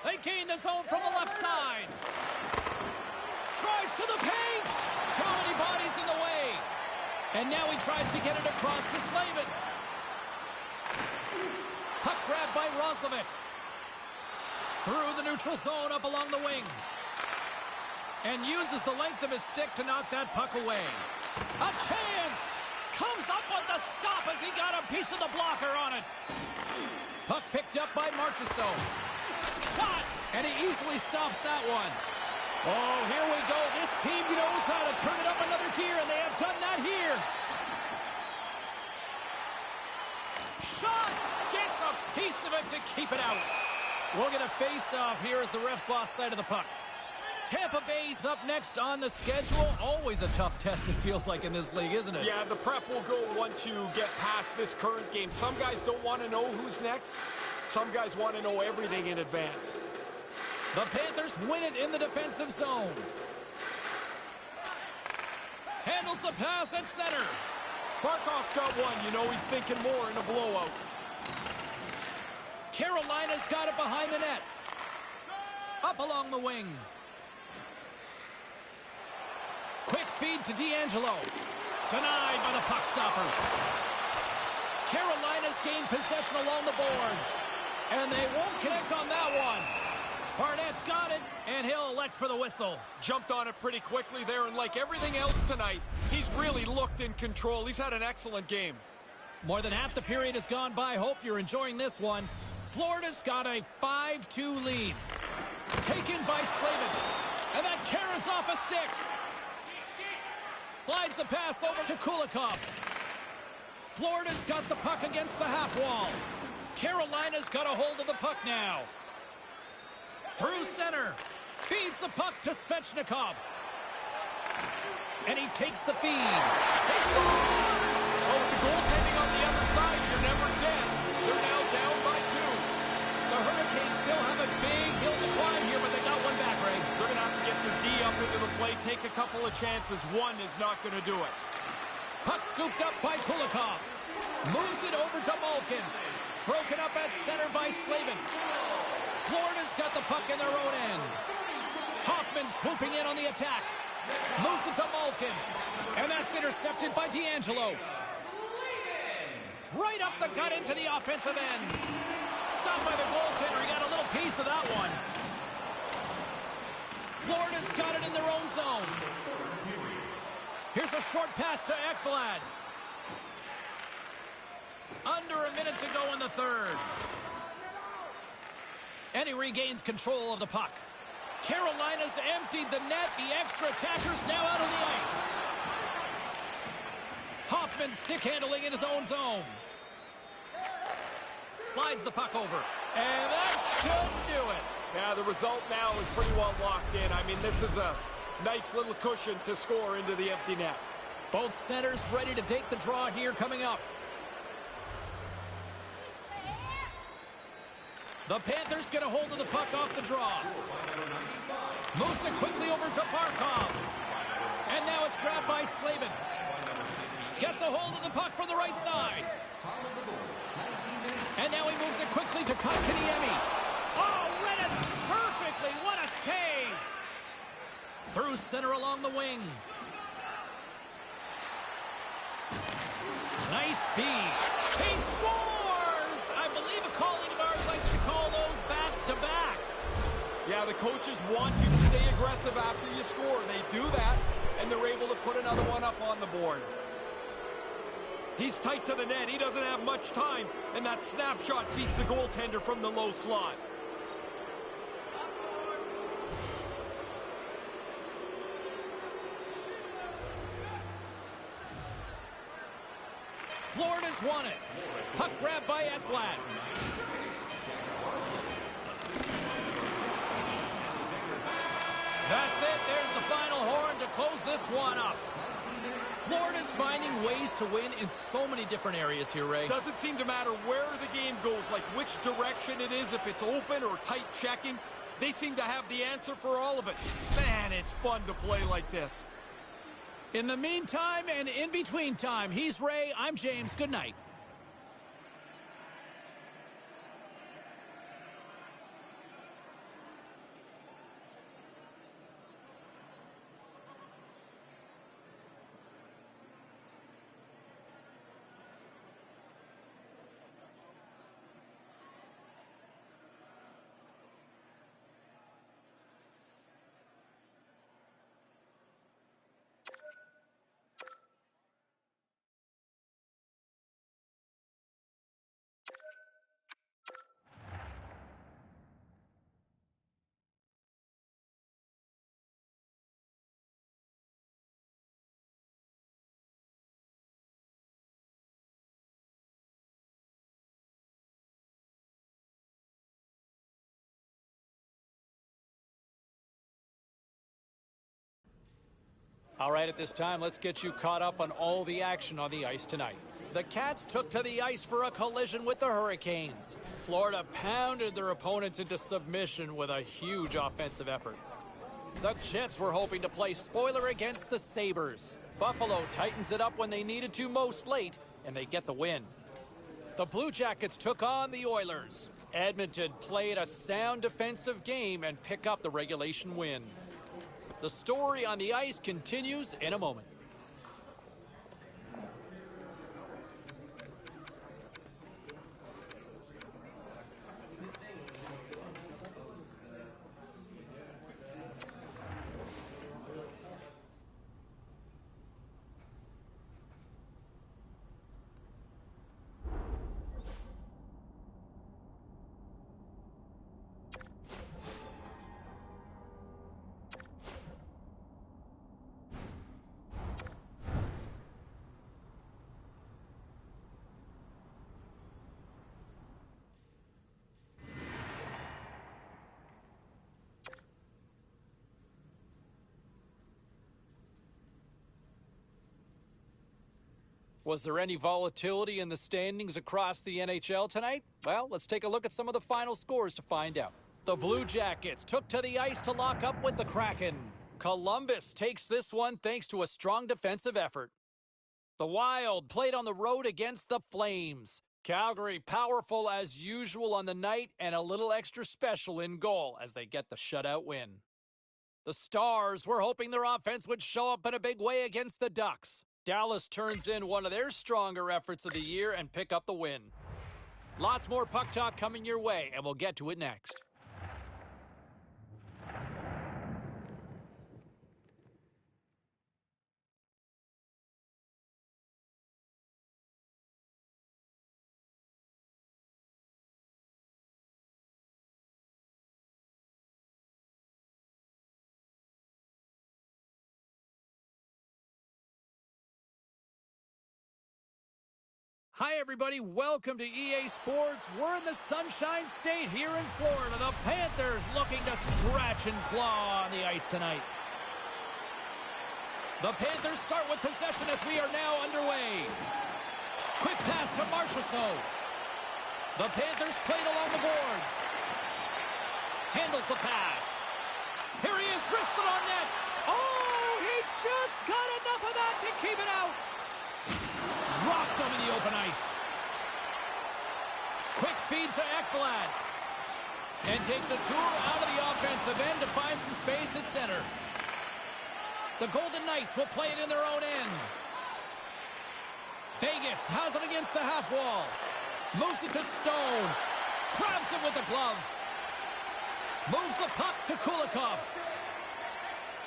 Speaker 2: They gain the zone from the left side. Drives to the paint. Too many bodies in the way. And now he tries to get it across to Slavin. Puck grabbed by Roslovic. Through the neutral zone up along the wing. And uses the length of his stick to knock that puck away. A chance! Comes up with the stop as he got a piece of the blocker on it. Puck picked up by Marchessault. Shot! And he easily stops that one. Oh, here we go. This team knows how to turn it up another gear, and they have done that here. Shot! Gets a piece of it to keep it out. We'll get a face-off here as the refs lost sight of the puck. Tampa Bay's up next on the schedule. Always a tough test, it feels like, in this league, isn't it?
Speaker 1: Yeah, the prep will go once you get past this current game. Some guys don't want to know who's next. Some guys want to know everything in advance.
Speaker 2: The Panthers win it in the defensive zone. Handles the pass at center.
Speaker 1: Barkov's got one. You know he's thinking more in a blowout.
Speaker 2: Carolina's got it behind the net. Up along the wing. Quick feed to D'Angelo. Denied by the puck stopper. Carolina's gained possession along the boards. And they won't connect on that one. Barnett's got it, and he'll elect for the whistle.
Speaker 1: Jumped on it pretty quickly there, and like everything else tonight, he's really looked in control. He's had an excellent game.
Speaker 2: More than half the period has gone by. Hope you're enjoying this one. Florida's got a 5-2 lead. Taken by Slavin. And that carries off a stick. Slides the pass over to Kulikov. Florida's got the puck against the half wall. Carolina's got a hold of the puck now. Through center. Feeds the puck to Svechnikov. And he takes the feed. He scores!
Speaker 1: Oh, with the goaltending on the other side, you're never dead. They're now down by 2.
Speaker 2: The Hurricanes still have a big hill to climb here, but they got one back, Ray.
Speaker 1: They're going to have to get their D up into the play, take a couple of chances. One is not going to do it.
Speaker 2: Puck scooped up by Kulikov. Moves it over to Malkin. Broken up at center by Slavin. Florida's got the puck in their own end. Hoffman swooping in on the attack. Moves it to Malkin. And that's intercepted by D'Angelo. Right up the gut into the offensive end. Stopped by the goaltender. He got a little piece of that one. Florida's got it in their own zone. Here's a short pass to Ekblad. Under a minute to go in the third. And he regains control of the puck. Carolina's emptied the net. The extra attackers now out on the ice. Hoffman stick handling in his own zone. Slides the puck over. And that should do it.
Speaker 1: Yeah, the result now is pretty well locked in. I mean, this is a nice little cushion to score into the empty net.
Speaker 2: Both centers ready to take the draw here coming up. The Panthers get a hold of the puck off the draw. Moves it quickly over to Barkov. And now it's grabbed by Slavin. Gets a hold of the puck from the right side. And now he moves it quickly to Kotkaniemi. Oh, read it perfectly. What a save. Through center along the wing. Nice feed. He scores! I believe a colleague of ours likes to call those back-to-back.
Speaker 1: Yeah, the coaches want you to stay aggressive after you score. They do that, and they're able to put another one up on the board. He's tight to the net. He doesn't have much time, and that snapshot beats the goaltender from the low slot.
Speaker 2: Florida's won it. Puck grab by Ekblad. That's it. There's the final horn to close this one up. Florida's finding ways to win in so many different areas here, Ray.
Speaker 1: Doesn't seem to matter where the game goes, like which direction it is, if it's open or tight checking. They seem to have the answer for all of it. Man, it's fun to play like this.
Speaker 2: In the meantime and in between time, he's Ray, I'm James. Good night. All right, at this time, let's get you caught up on all the action on the ice tonight. The Cats took to the ice for a collision with the Hurricanes. Florida pounded their opponents into submission with a huge offensive effort. The Jets were hoping to play spoiler against the Sabres. Buffalo tightens it up when they needed to most late, and they get the win. The Blue Jackets took on the Oilers. Edmonton played a sound defensive game and pick up the regulation win. The story on the ice continues in a moment. Was there any volatility in the standings across the NHL tonight? Well, let's take a look at some of the final scores to find out. The Blue Jackets took to the ice to lock up with the Kraken. Columbus takes this one thanks to a strong defensive effort. The Wild played on the road against the Flames. Calgary powerful as usual on the night and a little extra special in goal as they get the shutout win. The Stars were hoping their offense would show up in a big way against the Ducks. Dallas turns in one of their stronger efforts of the year and pick up the win. Lots more puck talk coming your way, and we'll get to it next. Hi, everybody. Welcome to EA Sports. We're in the Sunshine State here in Florida. The Panthers looking to scratch and claw on the ice tonight. The Panthers start with possession as we are now underway. Quick pass to Marchessault. The Panthers played along the boards. Handles the pass. Here he is, wristed on net. Oh, he just got enough of that to keep it out. Rocked him in the open ice. Quick feed to Ekblad. And takes a tour out of the offensive end to find some space at center. The Golden Knights will play it in their own end. Vegas has it against the half wall. Moves it to Stone. Grabs him with the glove. Moves the puck to Kulikov.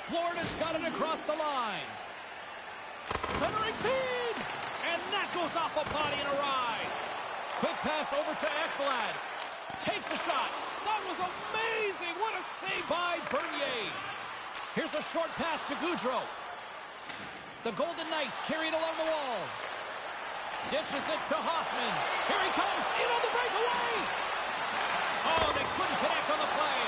Speaker 2: Florida's got it across the line. Centering feed. And that goes off a body and a ride. Quick pass over to Ekblad. Takes a shot. That was amazing. What a save by Bernier. Here's a short pass to Gaudreau. The Golden Knights carry it along the wall. Dishes it to Hoffman. Here he comes. In on the breakaway. Oh, they couldn't connect on the play.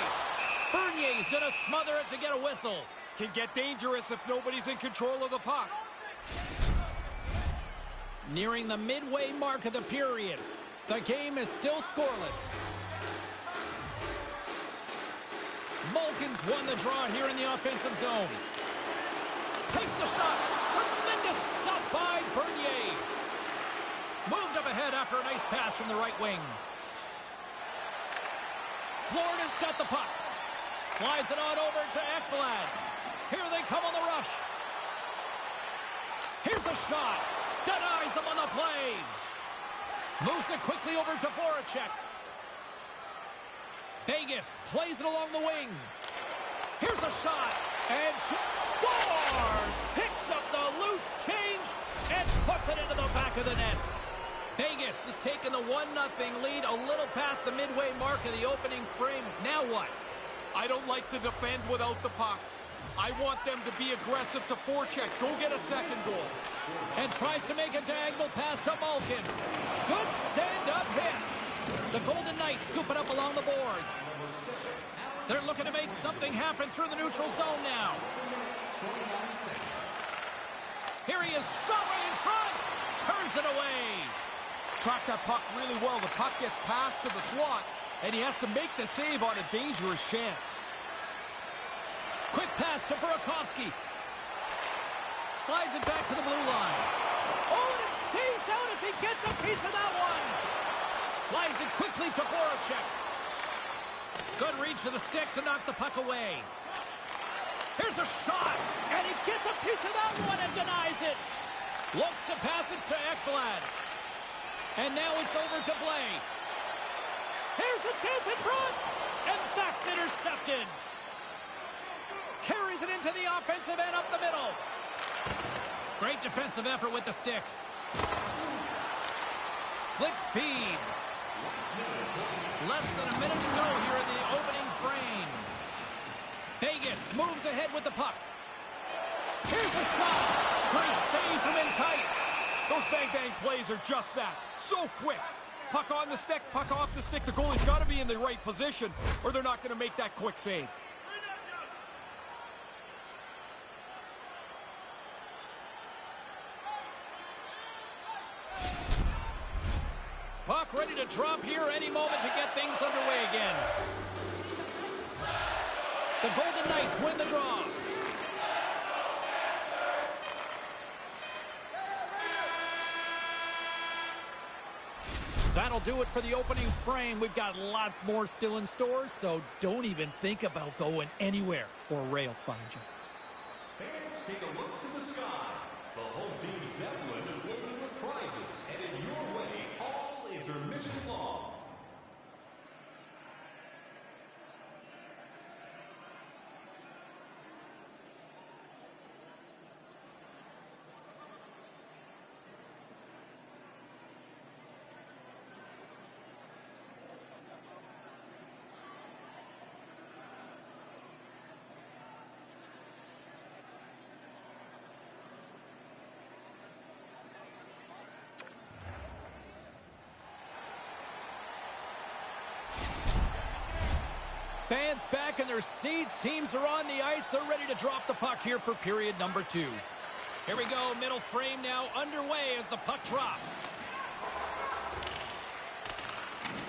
Speaker 2: Bernier's going to smother it to get a whistle.
Speaker 1: Can get dangerous if nobody's in control of the puck.
Speaker 2: Nearing the midway mark of the period. The game is still scoreless. Malkin's won the draw here in the offensive zone. Takes a shot. Tremendous stop by Bernier. Moved up ahead after a nice pass from the right wing. Florida's got the puck. Slides it on over to Ekblad. Here they come on the rush. Here's a shot. Denies him on the play. Moves it quickly over to Voracek. Vegas plays it along the wing. Here's a shot. And scores! Picks up the loose change and puts it into the back of the net. Vegas has taken the 1-0 lead a little past the midway mark of the opening frame. Now what?
Speaker 1: I don't like to defend without the puck. I want them to be aggressive to forecheck. Go get a second goal.
Speaker 2: And tries to make a diagonal pass to Malkin. Good stand-up hit. The Golden Knights scoop it up along the boards. They're looking to make something happen through the neutral zone now. Here he is, shot right in front. Turns it away.
Speaker 1: Track that puck really well. The puck gets passed to the slot, and he has to make the save on a dangerous chance.
Speaker 2: Quick pass to Burakovsky. Slides it back to the blue line. Oh, and it stays out as he gets a piece of that one. Slides it quickly to Voracek. Good reach to the stick to knock the puck away. Here's a shot, and he gets a piece of that one and denies it. Looks to pass it to Ekblad. And now it's over to Blais. Here's a chance in front, and that's intercepted. Carries it into the offensive end up the middle. Great defensive effort with the stick. Slick feed. Less than a minute to go here in the opening frame. Vegas moves ahead with the puck. Here's a shot. Great save from in tight.
Speaker 1: Those bang-bang plays are just that. So quick. Puck on the stick, puck off the stick. The goalie's got to be in the right position, or they're not going to make that quick save.
Speaker 2: Puck ready to drop here any moment to get things underway again. The Golden Knights win the draw. That'll do it for the opening frame. We've got lots more still in store, so don't even think about going anywhere or Ray will find you.
Speaker 3: Fans, take a look to the sky. The home team's Zeppelin is loaded with prizes, headed your way all intermission long.
Speaker 2: Fans back in their seats. Teams are on the ice. They're ready to drop the puck here for period number 2. Here we go. Middle frame now underway as the puck drops.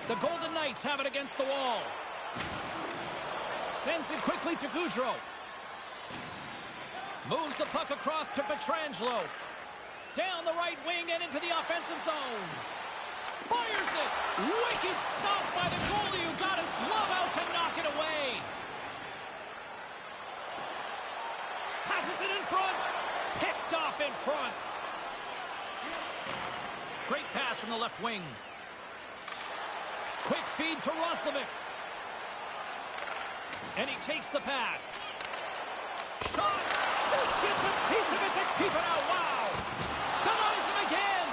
Speaker 2: The Golden Knights have it against the wall. Sends it quickly to Gaudreau. Moves the puck across to Pietrangelo. Down the right wing and into the offensive zone. Fires it. Wicked stop by the goalie who got his glove out to knock it away. Passes it in front. Picked off in front. Great pass from the left wing. Quick feed to Roslovic. And he takes the pass. Shot. Just gets a piece of it to keep it out. Wow. Denies him again.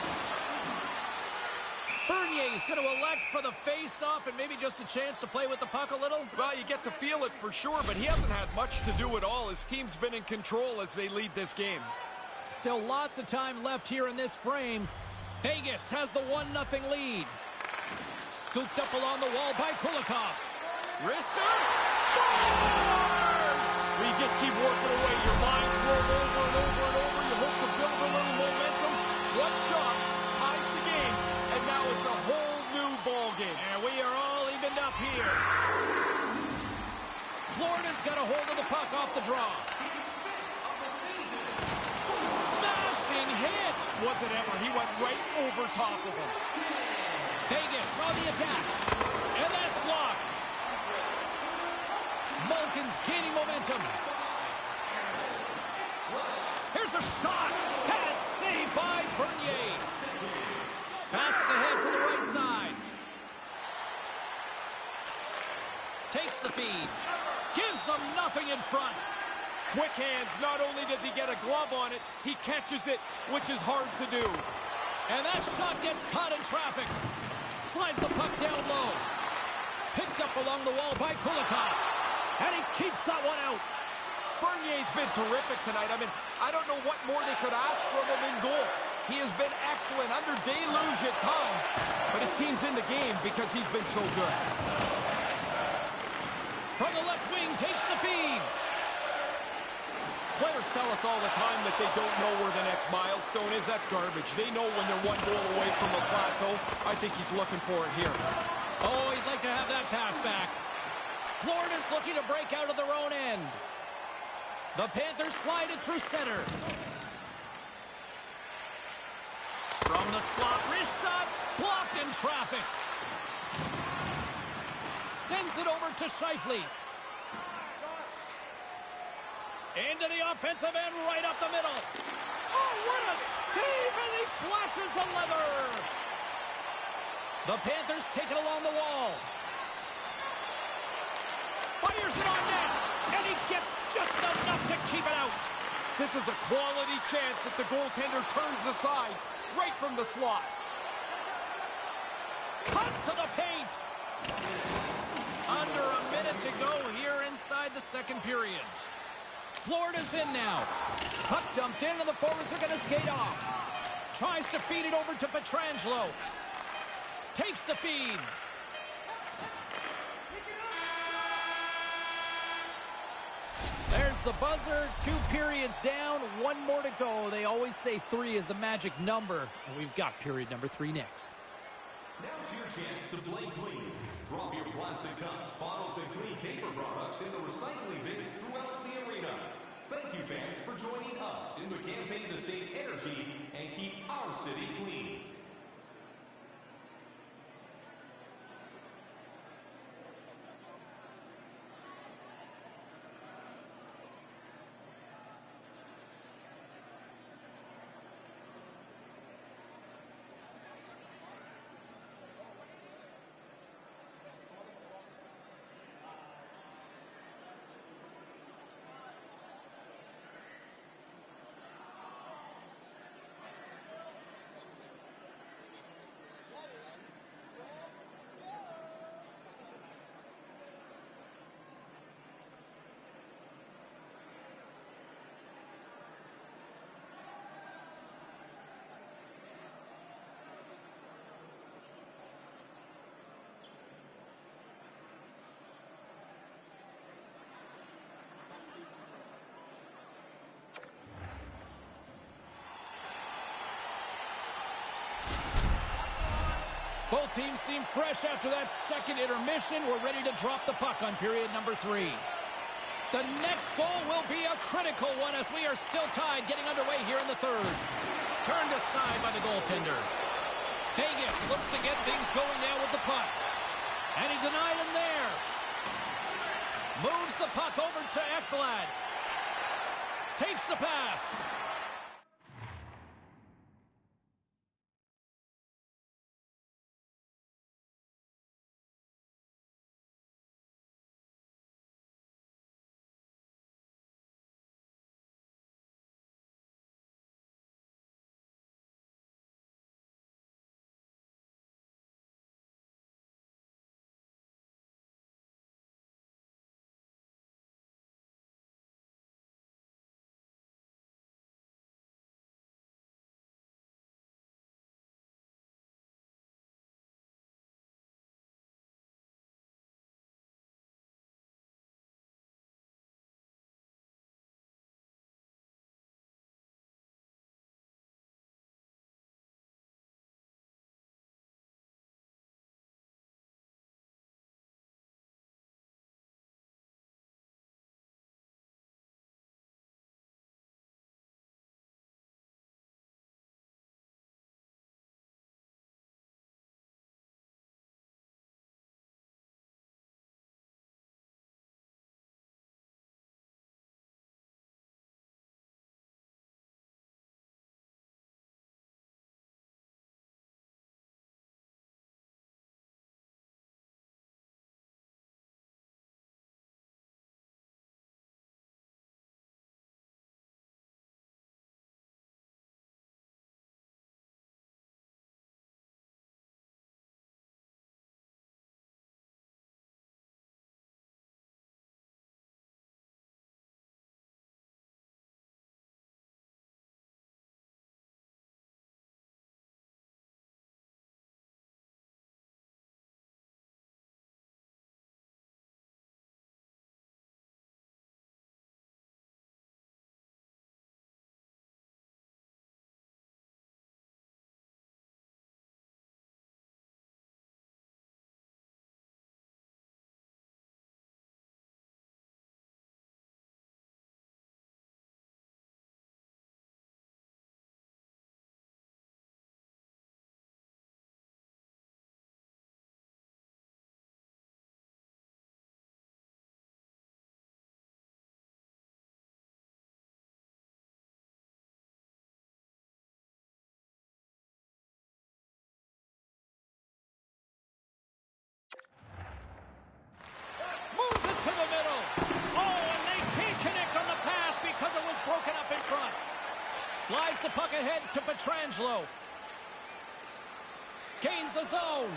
Speaker 2: Bernier's going to elect for the face-off and maybe just a chance to play with the puck a little.
Speaker 1: Well, you get to feel it for sure, but he hasn't had much to do at all. His team's been in control as they lead this game.
Speaker 2: Still lots of time left here in this frame. Vegas has the 1-0 lead. Scooped up along the wall by Kulikov. Wrister. Scores!
Speaker 1: We just keep working away. Your minds roll over and over and over. You hope to build a little momentum. One shot ties the game, and now it's a whole new ball game.
Speaker 2: And we are all evened up here. Florida's got a hold of the puck off the draw. Smashing hit.
Speaker 1: Was it ever? He went right over top of him.
Speaker 2: Vegas on the attack. And that's blocked. Malkin's gaining momentum. Here's a shot. Had it saved by Bernier. Passes ahead for the right side. Takes the feed. Gives them nothing in front.
Speaker 1: Quick hands. Not only does he get a glove on it, he catches it, which is hard to do.
Speaker 2: And that shot gets caught in traffic. Slides the puck down low. Picked up along the wall by Kulikov. And he keeps that one out.
Speaker 1: Bernier's been terrific tonight. I mean, I don't know what more they could ask from him in goal. He has been excellent, under deluge at times, but his team's in the game because he's been so good.
Speaker 2: From the left wing, takes the feed.
Speaker 1: Players tell us all the time that they don't know where the next milestone is. That's garbage. They know when they're one goal away from a plateau. I think he's looking for it here.
Speaker 2: Oh, he'd like to have that pass back. Florida's looking to break out of their own end. The Panthers slide it through center. From the slot, wrist shot, blocked in traffic. Sends it over to Scheifele. Into the offensive end, right up the middle. Oh, what a save, and he flashes the leather. The Panthers take it along the wall. Fires it on net, and he gets just enough to keep it out.
Speaker 1: This is a quality chance that the goaltender turns aside right from the slot.
Speaker 2: Cuts to the paint. Under a minute to go here inside the second period. Florida's in now. Puck dumped in, and the forwards are going to skate off. Tries to feed it over to Pietrangelo. Takes the feed. There's the buzzer. 2 periods down, 1 more to go. They always say 3 is the magic number, and we've got period number 3 next.
Speaker 3: Now's your chance to play clean. Drop your plastic cups, bottles, and clean paper products in the recycling bins throughout the arena. Thank you, fans, for joining us in the campaign to save energy and keep our city clean.
Speaker 2: Both teams seem fresh after that second intermission. We're ready to drop the puck on period number 3. The next goal will be a critical one as we are still tied, getting underway here in the third. Turned aside by the goaltender. Vegas looks to get things going now with the puck. And he denied him there. Moves the puck over to Ekblad. Takes the pass. Moves it to the middle. Oh, and they can't connect on the pass because it was broken up in front. Slides the puck ahead to Pietrangelo. Gains the zone.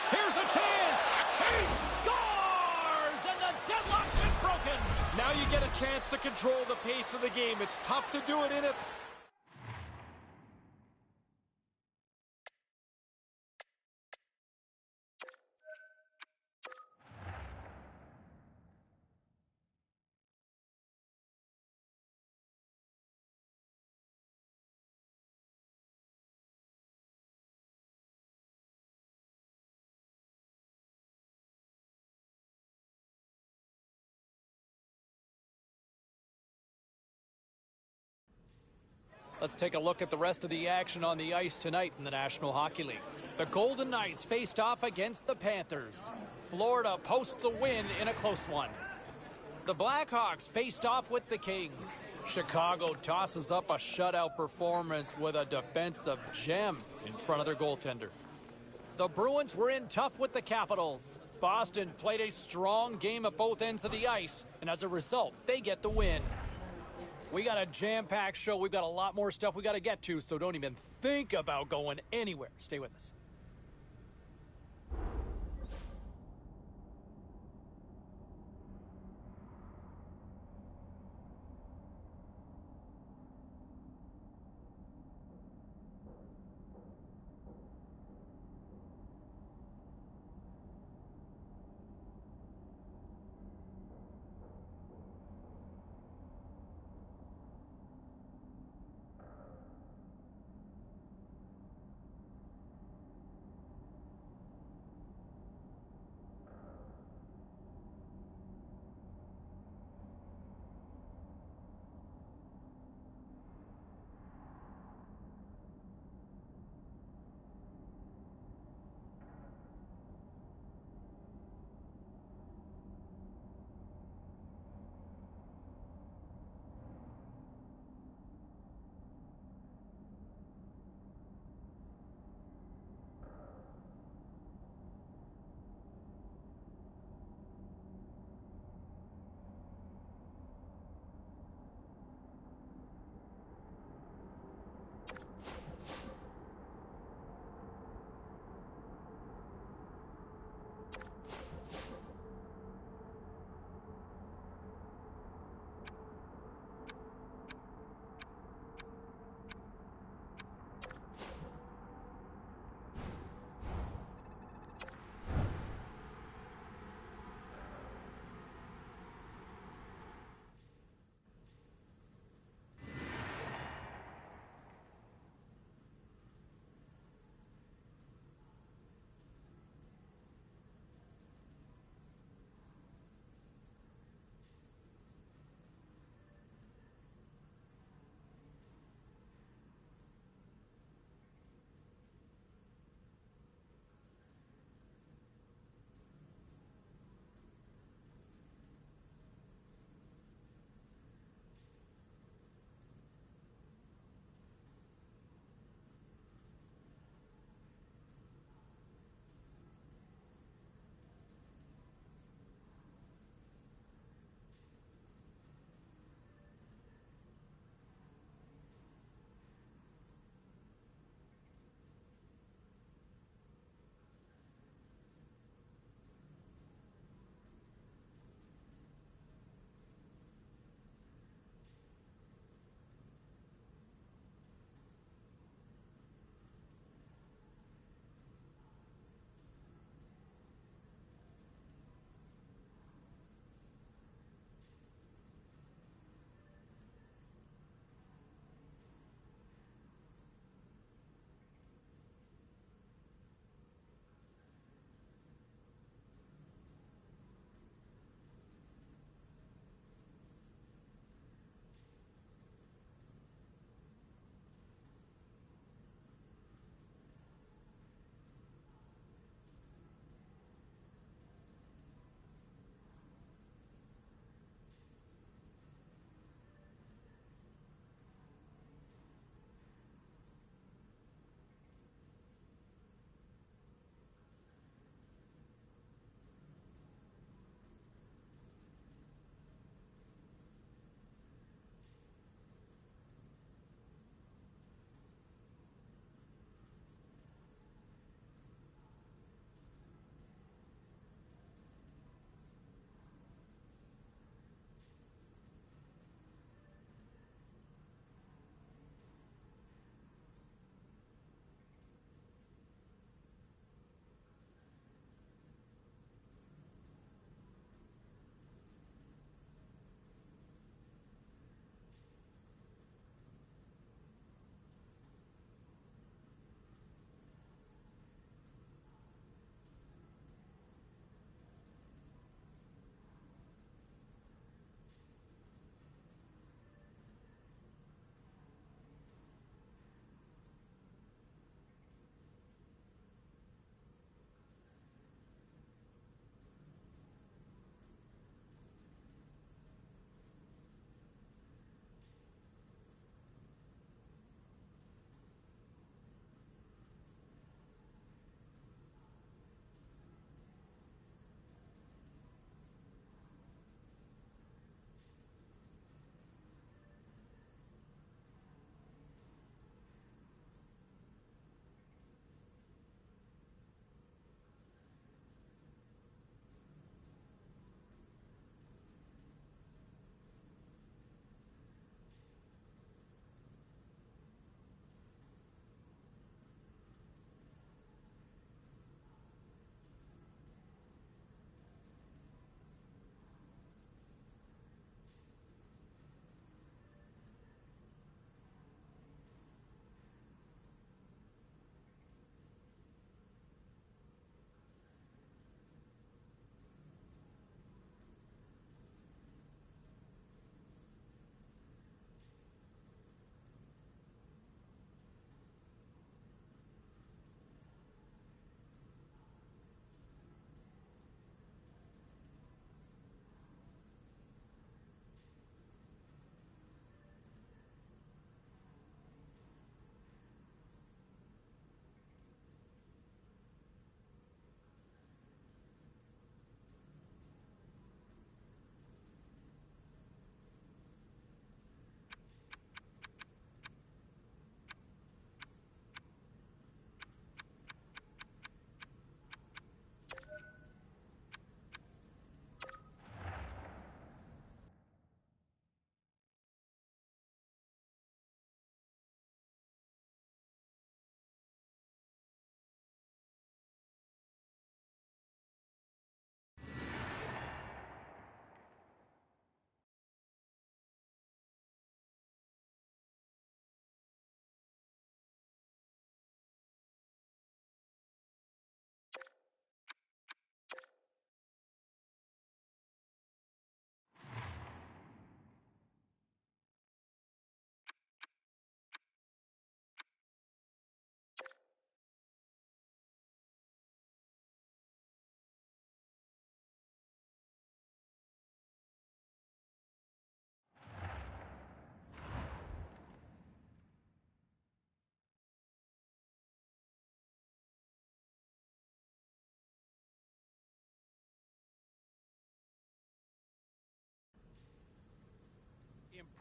Speaker 2: Here's a chance. He scores! And the deadlock's been broken.
Speaker 1: Now you get a chance to control the pace of the game. It's tough to do it in it.
Speaker 2: Let's take a look at the rest of the action on the ice tonight in the National Hockey League. The Golden Knights faced off against the Panthers. Florida posts a win in a close one. The Blackhawks faced off with the Kings. Chicago tosses up a shutout performance with a defensive gem in front of their goaltender. The Bruins were in tough with the Capitals. Boston played a strong game at both ends of the ice, and as a result, they get the win. We got a jam-packed show. We've got a lot more stuff we got to get to, so don't even think about going anywhere. Stay with us.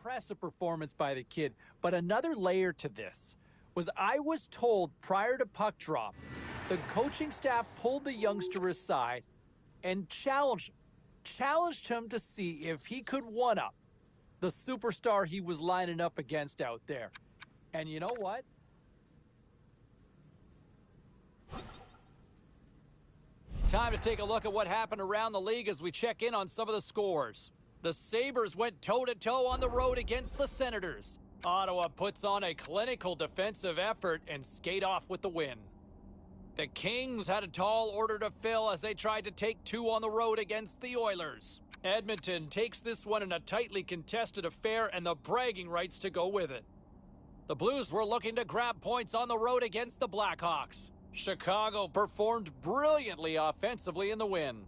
Speaker 2: impressive performance by the kid, but another layer to this was I was told prior to puck drop, the coaching staff pulled the youngster aside and challenged him to see if he could one-up the superstar he was lining up against out there. And you know what? Time to take a look at what happened around the league as we check in on some of the scores. The Sabres went toe-to-toe on the road against the Senators. Ottawa puts on a clinical defensive effort and skate off with the win. The Kings had a tall order to fill as they tried to take two on the road against the Oilers. Edmonton takes this one in a tightly contested affair and the bragging rights to go with it. The Blues were looking to grab points on the road against the Blackhawks. Chicago performed brilliantly offensively in the win.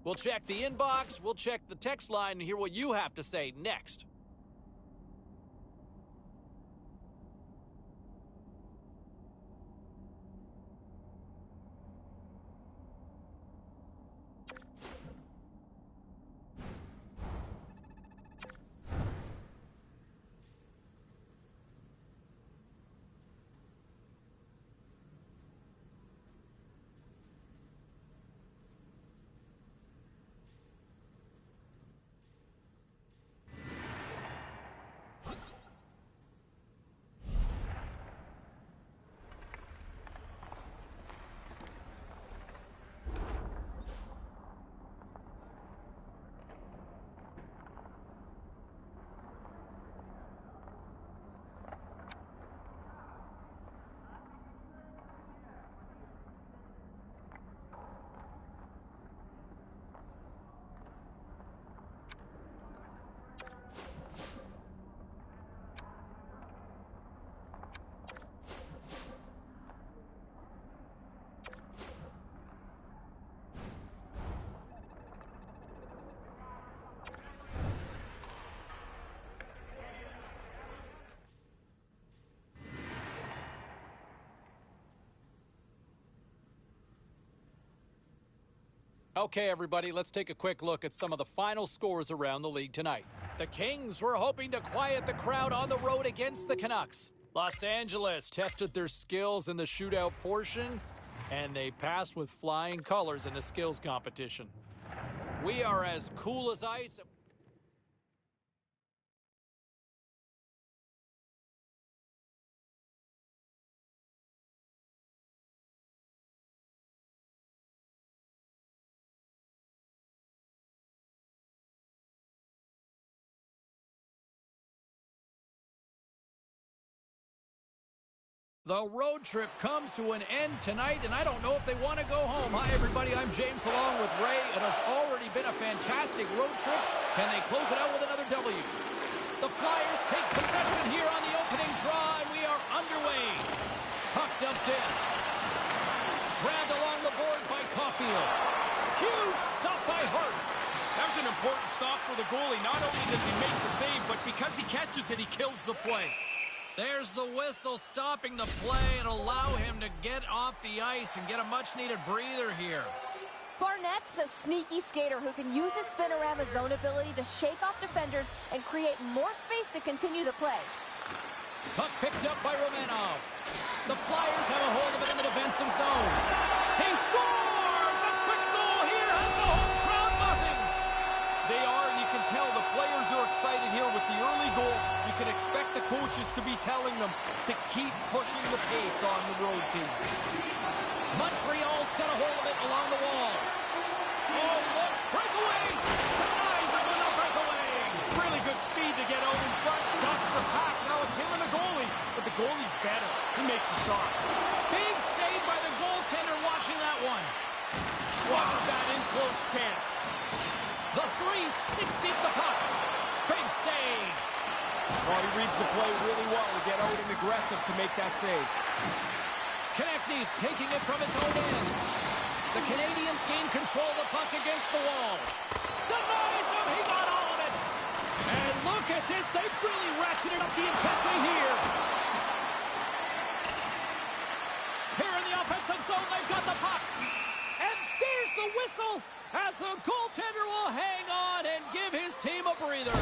Speaker 2: We'll check the inbox, we'll check the text line, and hear what you have to say next. Okay, everybody, let's take a quick look at some of the final scores around the league tonight. The Kings were hoping to quiet the crowd on the road against the Canucks. Los Angeles tested their skills in the shootout portion, and they passed with flying colors in the skills competition. We are as cool as ice. The road trip comes to an end tonight, and I don't know if they want to go home. Hi, everybody. I'm James along with Ray. It has already been a fantastic road trip. Can they close it out with another W? The Flyers take possession here on the opening draw, and we are underway. Puck dumped in. Grabbed along the board by Caulfield. Huge stop by Hart.
Speaker 1: That was an important stop for the goalie. Not only does he make the save, but because he catches it, he kills the play.
Speaker 2: There's the whistle stopping the play and allow him to get off the ice and get a much-needed breather here.
Speaker 4: Barnett's a sneaky skater who can use his spin-around zone ability to shake off defenders and create more space to continue the play.
Speaker 2: Puck picked up by Romanov. The Flyers have a hold of it in the defensive zone. He scores! A quick goal here has the whole crowd buzzing.
Speaker 1: They are, and you can tell the players are excited here with the early goal. You can expect the coaches to be telling them to keep pushing the pace on the road team.
Speaker 2: Montreal's got a hold of it along the wall. Oh, look, breakaway! Denies him with a breakaway!
Speaker 1: Really good speed to get out in front. Dusts the pack. Now it's him and the goalie. But the goalie's better. He makes the shot.
Speaker 2: Big save by the goaltender watching that one.
Speaker 1: Swatted that in close chance.
Speaker 2: The 360 the puck. Big save.
Speaker 1: Oh, he reads the play really well to get out and aggressive to make that save.
Speaker 2: Konechny's taking it from his own end. The Canadians gain control of the puck against the wall. Denies him. He got all of it. And look at this. They've really ratcheted up the intensity here. Here in the offensive zone, they've got the puck. And there's the whistle as the goaltender will hang on and give his team a breather.